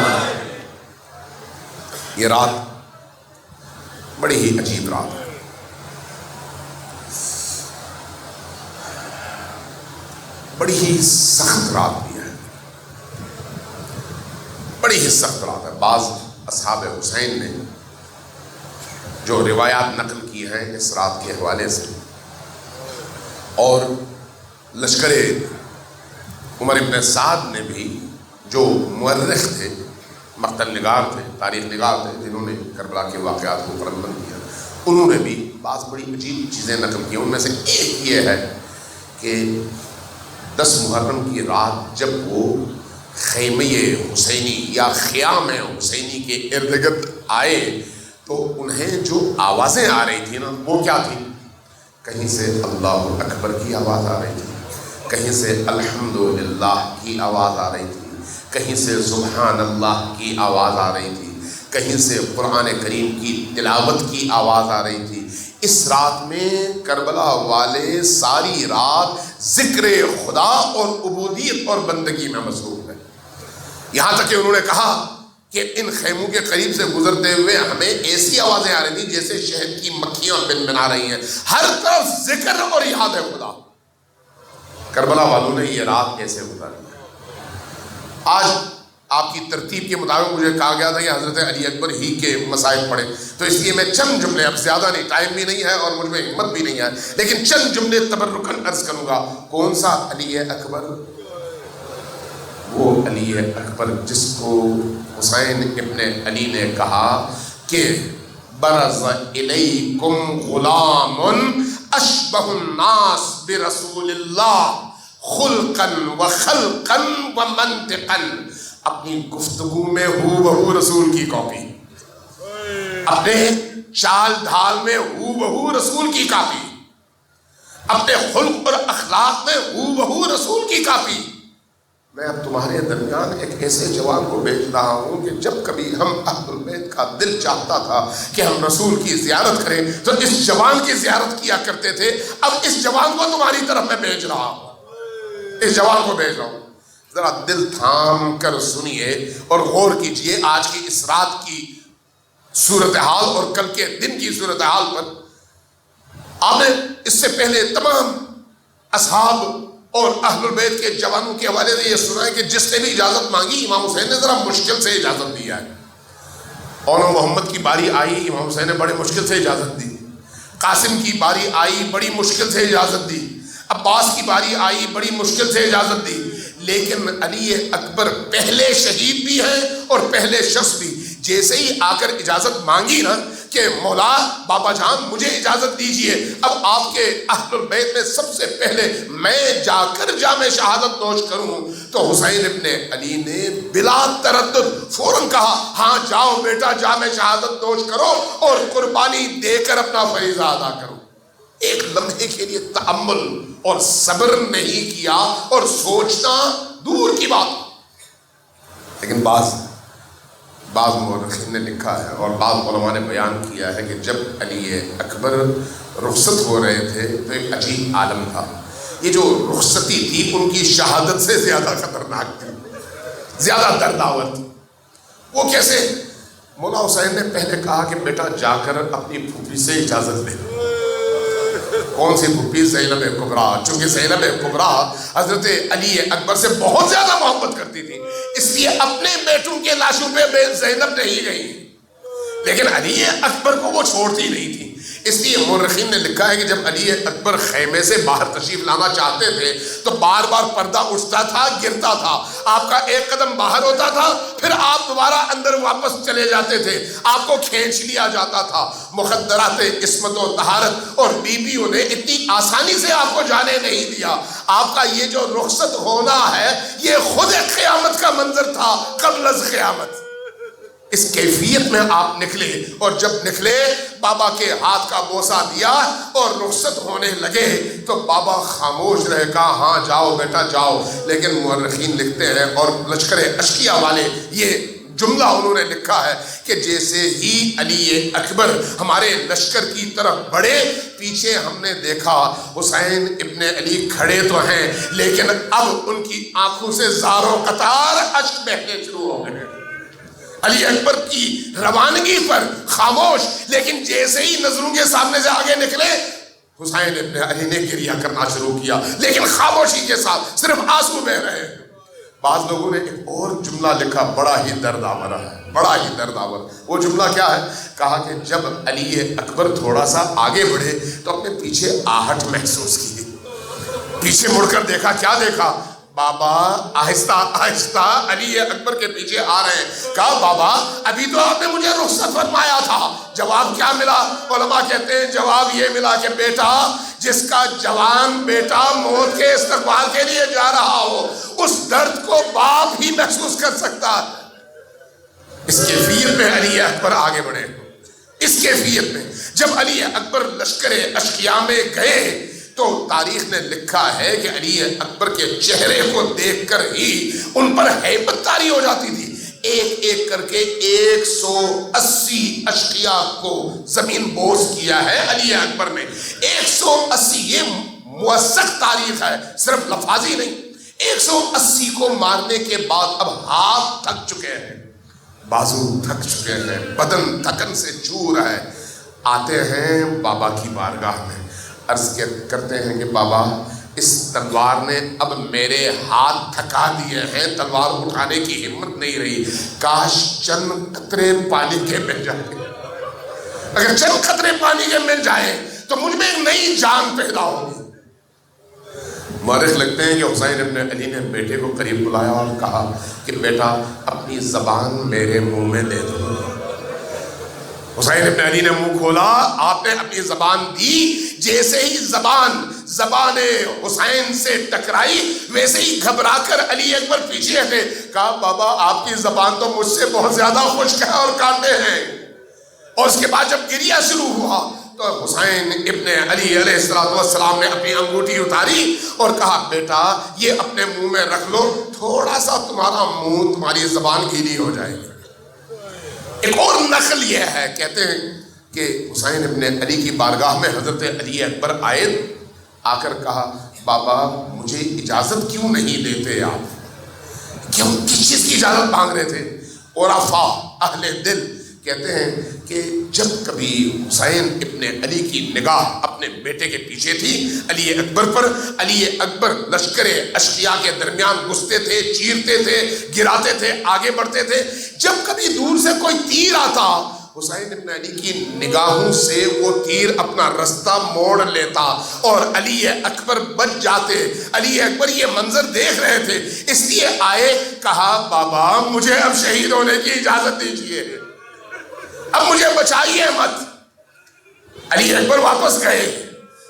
یہ رات بڑی ہی عجیب رات ہے، بڑی ہی سخت رات بھی ہے، بڑی ہی سخت رات ہے۔ بعض اصحاب حسین نے جو روایات نقل کی ہیں اس رات کے حوالے سے، اور لشکر عمر ابن سعد نے بھی، جو مورخ تھے، مقتل نگار تھے، تاریخ نگار تھے، جنہوں نے کربلا کے واقعات کو قلم بند کیا، انہوں نے بھی بعض بڑی عجیب چیزیں نقل کی۔ ان میں سے ایک یہ ہے کہ 10 محرم کی رات جب وہ خیمہ حسینی یا خیام حسینی کے ارد گرد آئے تو انہیں جو آوازیں آ رہی تھی نا، وہ کیا تھی؟ کہیں سے اللہ اکبر کی آواز آ رہی تھی، کہیں سے الحمدللہ کی آواز آ رہی تھی، کہیں سے سبحان اللہ کی آواز آ رہی تھی، کہیں سے قرآن کریم کی تلاوت کی آواز آ رہی تھی۔ اس رات میں کربلا والے ساری رات ذکر خدا اور عبودیت اور بندگی میں مصروف ہیں، یہاں تک کہ انہوں نے کہا کہ ان خیموں کے قریب سے گزرتے ہوئے ہمیں ایسی آوازیں آ رہی تھیں جیسے شہد کی مکھیاں بنبنا رہی ہیں، ہر طرف ذکر اور یاد خدا۔ کربلا والوں نے یہ رات ایسے گزاری ہے۔ آج آپ کی ترتیب کے مطابق مجھے کہا گیا تھا کہ حضرت علی اکبر ہی کے مسائل پڑھیں، تو اس لیے میں چند جملے، اب زیادہ نہیں، ٹائم بھی نہیں ہے اور مجھ میں ہمت بھی نہیں ہے، لیکن چند جملے تبرکاً عرض کروں گا۔ کون سا علی اکبر؟ وہ علی اکبر جس کو حسین ابن علی نے کہا کہ برز الیکم غلام اشبہ الناس برسول اللہ خلقا و خلقا و منطقا، اپنی گفتگو میں ہو بہو رسول کی کاپی، اپنے چال ڈھال میں ہو بہو رسول کی کاپی، اپنے خلق اور اخلاق میں ہو بہو رسول کی کاپی۔ میں اب تمہارے درمیان ایک ایسے جوان کو بھیج رہا ہوں کہ جب کبھی ہم اہل البیت کا دل چاہتا تھا کہ ہم رسول کی زیارت کریں تو اس جوان کی زیارت کیا کرتے تھے، اب اس جوان کو تمہاری طرف میں بھیج رہا ہوں، اس جوان کو بھیج رہا ہوں۔ ذرا دل تھام کر سنیے اور غور کیجئے آج کی اس رات کی صورتحال اور کل کے دن کی صورتحال پر۔ آپ نے اس سے پہلے تمام اصحاب اور اہل البیت کے جوانوں کے حوالے سے یہ سنا ہے کہ جس نے بھی اجازت مانگی امام حسین نے ذرا مشکل سے اجازت دیا ہے۔ اور محمد کی باری آئی، امام حسین نے بڑے مشکل سے اجازت دی۔ قاسم کی باری آئی، بڑی مشکل سے اجازت دی۔ عباس کی باری آئی، بڑی مشکل سے اجازت دی۔ لیکن علی اکبر پہلے شہید بھی ہیں اور پہلے شخص بھی، جیسے ہی آ کر اجازت مانگی نا کہ مولا بابا جان مجھے اجازت دیجئے، اب آپ کے اہل البیت میں سب سے پہلے میں جا کر جام شہادت نوش کروں، تو حسین ابن علی نے بلا تردد فوراً کہا ہاں جاؤ بیٹا، جام شہادت نوش کرو اور قربانی دے کر اپنا فریضہ ادا کرو۔ ایک لمحے کے لیے تأمل اور صبر نہیں کیا اور سوچنا دور کی بات۔ لیکن بعض مورخین نے لکھا ہے اور بعض علماء نے بیان کیا ہے کہ جب علی اکبر رخصت ہو رہے تھے تو ایک عجیب عالم تھا۔ یہ جو رخصتی تھی ان کی شہادت سے زیادہ خطرناک تھی، زیادہ دردآور تھی۔ وہ کیسے؟ مولا حسین نے پہلے کہا کہ بیٹا جا کر اپنی پھوپھی سے اجازت لے۔ کون سی پھوپھی؟ زینب کبریٰ، چونکہ زینب کبریٰ حضرت علی اکبر سے بہت زیادہ محبت کرتی تھی، اس لیے اپنے بیٹوں کے لاشوں پہ زینب نہیں گئی، لیکن علی اکبر کو وہ چھوڑتی نہیں تھی، اس لیے مورخین نے لکھا ہے کہ جب علی اکبر خیمے سے باہر تشریف لانا چاہتے تھے تو بار بار پردہ اٹھتا تھا، گرتا تھا، آپ کا ایک قدم باہر ہوتا تھا، پھر آپ دوبارہ اندر واپس چلے جاتے تھے، آپ کو کھینچ لیا جاتا تھا۔ مخدرات عصمت و طہارت اور بیویوں نے اتنی آسانی سے آپ کو جانے نہیں دیا۔ آپ کا یہ جو رخصت ہونا ہے یہ خود ایک قیامت کا منظر تھا قبل از قیامت۔ اس کیفیت میں آپ نکلے، اور جب نکلے بابا کے ہاتھ کا بوسہ دیا اور رخصت ہونے لگے تو بابا خاموش رہے، کہا ہاں جاؤ بیٹا جاؤ۔ لیکن مورخین لکھتے ہیں اور لشکر اشقیہ والے یہ جملہ انہوں نے لکھا ہے کہ جیسے ہی علی اکبر ہمارے لشکر کی طرف بڑھے، پیچھے ہم نے دیکھا حسین ابن علی کھڑے تو ہیں لیکن اب ان کی آنکھوں سے زاروں قطار اشک بہنے شروع ہو گئے۔ علی اکبر کی روانگی پر خاموش، لیکن جیسے ہی نظروں کے سامنے سے آگے نکلے حسین ابن علی نے گریہ کرنا شروع کیا، لیکن خاموشی کے ساتھ صرف آنسو بہہ رہے ہیں۔ بعض لوگوں نے ایک اور جملہ لکھا بڑا ہی درد آور ہے، بڑا ہی درد آور۔ وہ جملہ کیا ہے؟ کہا کہ جب علی اکبر تھوڑا سا آگے بڑھے تو اپنے پیچھے آہٹ محسوس کی، پیچھے مڑ کر دیکھا، کیا دیکھا؟ بابا آہستہ آہستہ علی اکبر کے پیچھے آ رہے ہیں۔ کہا بابا ابھی تو آپ نے مجھے رخصت فرمایا تھا، جواب کیا ملا؟ علماء کہتے ہیں جواب یہ ملا کہ بیٹا جس کا جوان بیٹا موت کے استقبال کے لیے جا رہا ہو اس درد کو باپ ہی محسوس کر سکتا ہے۔ اس کیفیت میں علی اکبر آگے بڑھے، اس کیفیت میں جب علی اکبر لشکر اشقیاء میں گئے تو تاریخ نے لکھا ہے کہ علی اکبر کے چہرے کو دیکھ کر ہی ان پر ہیبت طاری ہو جاتی تھی۔ ایک ایک کر کے 180 اشقیاء کو زمین بوس کیا ہے علی اکبر نے۔ 180 یہ موثق تاریخ ہے، صرف لفاظی نہیں۔ 180 کو مارنے کے بعد اب ہاتھ تھک چکے ہیں، بازو تھک چکے ہیں، بدن تھکن سے چور ہے۔ آتے ہیں بابا کی بارگاہ میں، عرض کرتے ہیں کہ بابا اس تلوار نے اب میرے ہاتھ تھکا دیے ہیں، تلوار اٹھانے کی ہمت نہیں رہی، کاش چند قطرے پانی کے مل جائیں، اگر چند قطرے پانی کے مل جائیں تو مجھ میں ایک نئی جان پیدا ہوگی۔ مورخ لگتے ہیں کہ حسین ابن علی نے بیٹے کو قریب بلایا اور کہا کہ بیٹا اپنی زبان میرے منہ میں دے دو۔ حسین ابن علی نے منہ کھولا، آپ نے اپنی زبان دی، جیسے ہی زبان حسین سے ٹکرائی ویسے ہی گھبرا کر علی اکبر پیچھے ہٹے۔ کہا بابا آپ کی زبان تو مجھ سے بہت زیادہ خشک ہے اور کانٹے ہیں۔ اور اس کے بعد جب گریہ شروع ہوا تو حسین ابن علی علیہ السلام نے اپنی انگوٹھی اتاری اور کہا بیٹا یہ اپنے منہ میں رکھ لو، تھوڑا سا تمہارا منہ تمہاری زبان گیلی ہو جائے گی۔ ایک اور نقل یہ ہے، کہتے ہیں کہ حسین ابن علی کی بارگاہ میں حضرت علی اکبر آئے، آ کر کہا بابا مجھے اجازت کیوں نہیں دیتے آپ؟ کیوں کس چیز کی اجازت مانگ رہے تھے؟ عرفاء اہل دل کہتے ہیں کہ جب کبھی حسین ابن علی کی نگاہ اپنے بیٹے کے پیچھے تھی علی اکبر پر، علی اکبر لشکر اشقیاء کے درمیان گھستے تھے، چیرتے تھے، گراتے تھے، آگے بڑھتے تھے۔ جب کبھی دور سے کوئی تیر آتا حسین ابن علی کی نگاہوں سے وہ تیر اپنا رستہ موڑ لیتا اور علی اکبر بچ جاتے۔ علی اکبر یہ منظر دیکھ رہے تھے، اس لیے آئے، کہا بابا مجھے اب شہید ہونے کی اجازت دیجیے، اب مجھے بچائیے مت۔ علی اکبر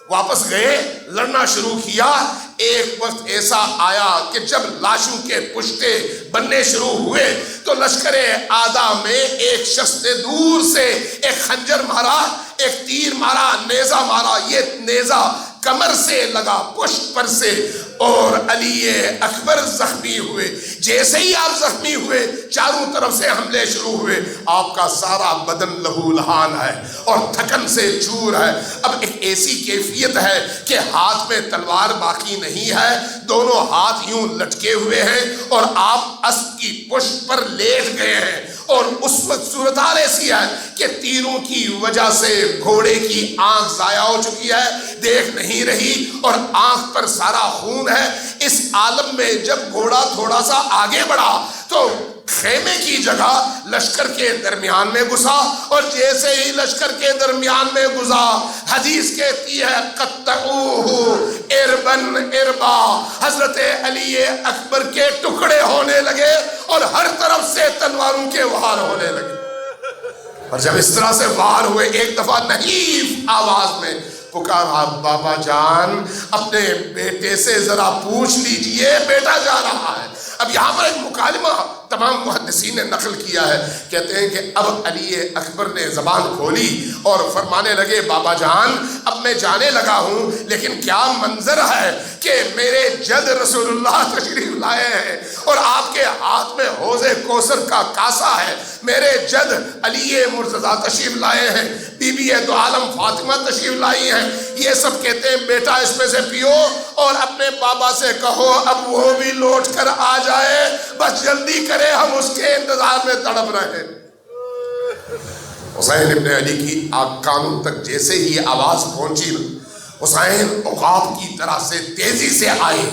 واپس گئے، لڑنا شروع کیا۔ ایک وقت ایسا آیا کہ جب لاشوں کے پشتے بننے شروع ہوئے تو لشکر آدھا میں ایک شخص نے دور سے ایک خنجر مارا، ایک تیر مارا، نیزہ مارا۔ یہ نیزہ کمر سے لگا، پشت پر سے، اور علی اکبر زخمی ہوئے۔ جیسے ہی آپ زخمی ہوئے چاروں طرف سے حملے شروع ہوئے، آپ کا سارا بدن لہو لہان ہے اور تھکن سے چور ہے۔ اب ایک ایسی کیفیت ہے کہ ہاتھ میں تلوار باقی نہیں ہے، دونوں ہاتھ یوں لٹکے ہوئے ہیں اور آپ اسب کی پشت پر لیٹ گئے ہیں، اور اس وقت صورتحال ایسی ہے کہ تیروں کی وجہ سے گھوڑے کی آنکھ ضائع ہو چکی ہے، دیکھ نہیں رہی اور آنکھ پر سارا خون ہے۔ اس عالم میں جب گھوڑا تھوڑا سا آگے بڑھا تو خیمے کی جگہ لشکر کے درمیان میں گھسا، اور جیسے ہی لشکر کے درمیان میں گھسا، حدیث کہتی ہے قطعوہ اربن اربا، حضرت علی اکبر کے ٹکڑے ہونے لگے اور ہر طرف سے تلواروں کے وار ہونے لگے۔ اور جب اس طرح سے وار ہوئے، ایک دفعہ نحیف آواز میں پکارا، بابا جان اپنے بیٹے سے ذرا پوچھ لیجئے بیٹا جا رہا ہے۔ اب یہاں پر ایک مکالمہ تمام محدثین نے نقل کیا ہے، کہتے ہیں کہ اب علی اکبر نے زبان کھولی اور فرمانے لگے، بابا جان اب میں جانے لگا ہوں، لیکن کیا منظر ہے کہ میرے جد رسول اللہ تشریف لائے ہیں اور آپ کے ہاتھ میں حوض کوثر کا کاسا ہے، میرے جد علی مرتضیٰ تشریف لائے ہیں، بی بی دو عالم فاطمہ تشریف لائی ہیں، یہ سب کہتے ہیں بیٹا اس میں سے پیو اور اپنے بابا سے کہو اب وہ بھی لوٹ کر آ جائے، بس جلدی کرے، ہم اس کے انتظار میں تڑپ رہے ہیں۔ حسین ابن علی کی کانوں تک جیسے ہی آواز پہنچی، حسین عقاب کی طرح سے تیزی سے آئے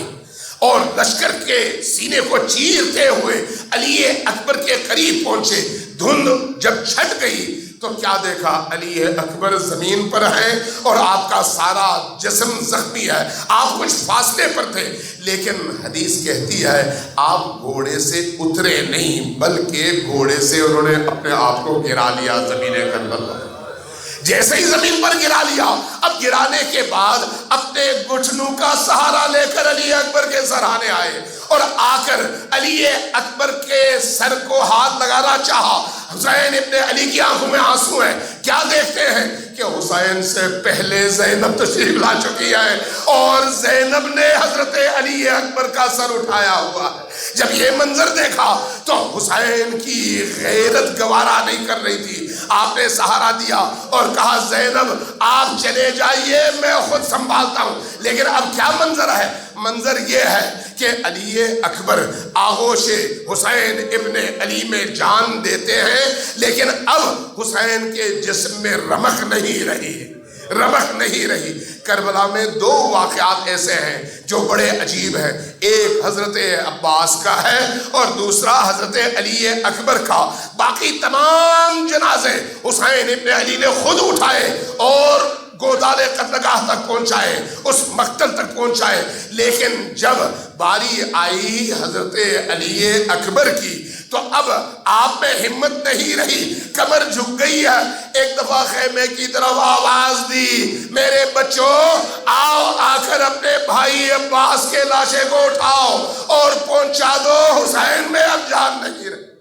اور لشکر کے سینے کو چیرتے ہوئے علی اکبر کے قریب پہنچے۔ دھند جب چھٹ گئی تو کیا دیکھا، علی اکبر زمین پر ہیں اور آپ کا سارا جسم زخمی ہے، آپ کچھ فاصلے پر تھے، لیکن حدیث کہتی ہے آپ گھوڑے سے اترے نہیں بلکہ گھوڑے سے انہوں نے اپنے آپ کو گرا لیا زمین کربلا پر۔ جیسے ہی زمین پر گرا لیا، اب گرانے کے بعد اپنے گھٹنوں کا سہارا لے کر علی اکبر کے سرانے آئے اور آ کر علی اکبر کے سر کو ہاتھ لگانا چاہا۔ حسین ابن علی کی آنکھوں میں آنسو ہیں، کیا دیکھتے ہیں کہ حسین سے پہلے زینب تشریف لا چکی ہے اور زینب نے حضرت علی اکبر کا سر اٹھایا ہوا ہے۔ جب یہ منظر دیکھا تو حسین کی غیرت گوارا نہیں کر رہی تھی، آپ نے سہارا دیا اور کہا زینب آپ چلے جائیے میں خود سنبھالتا ہوں۔ لیکن اب کیا منظر ہے؟ منظر یہ ہے کہ علی اکبر آغوش حسین ابن علی میں جان دیتے ہیں، لیکن اب حسین کے جسم میں رمق نہیں رہی۔ کربلا میں دو واقعات ایسے ہیں جو بڑے عجیب ہیں، ایک حضرت عباس کا ہے اور دوسرا حضرت علی اکبر کا۔ باقی تمام جنازے حسین ابن علی نے خود اٹھائے اور گودال قتلگاہ تک پہنچائے، اس مقتل تک پہنچائے، لیکن جب باری آئی حضرت علی اکبر کی تو اب آپ میں ہمت نہیں رہی، کمر جھک گئی ہے۔ ایک دفعہ خیمے کی طرف آواز دی، میرے بچوں آؤ آ کر اپنے بھائی عباس کے لاشے کو اٹھاؤ اور پہنچا دو، حسین میں اب جان نہیں رہی۔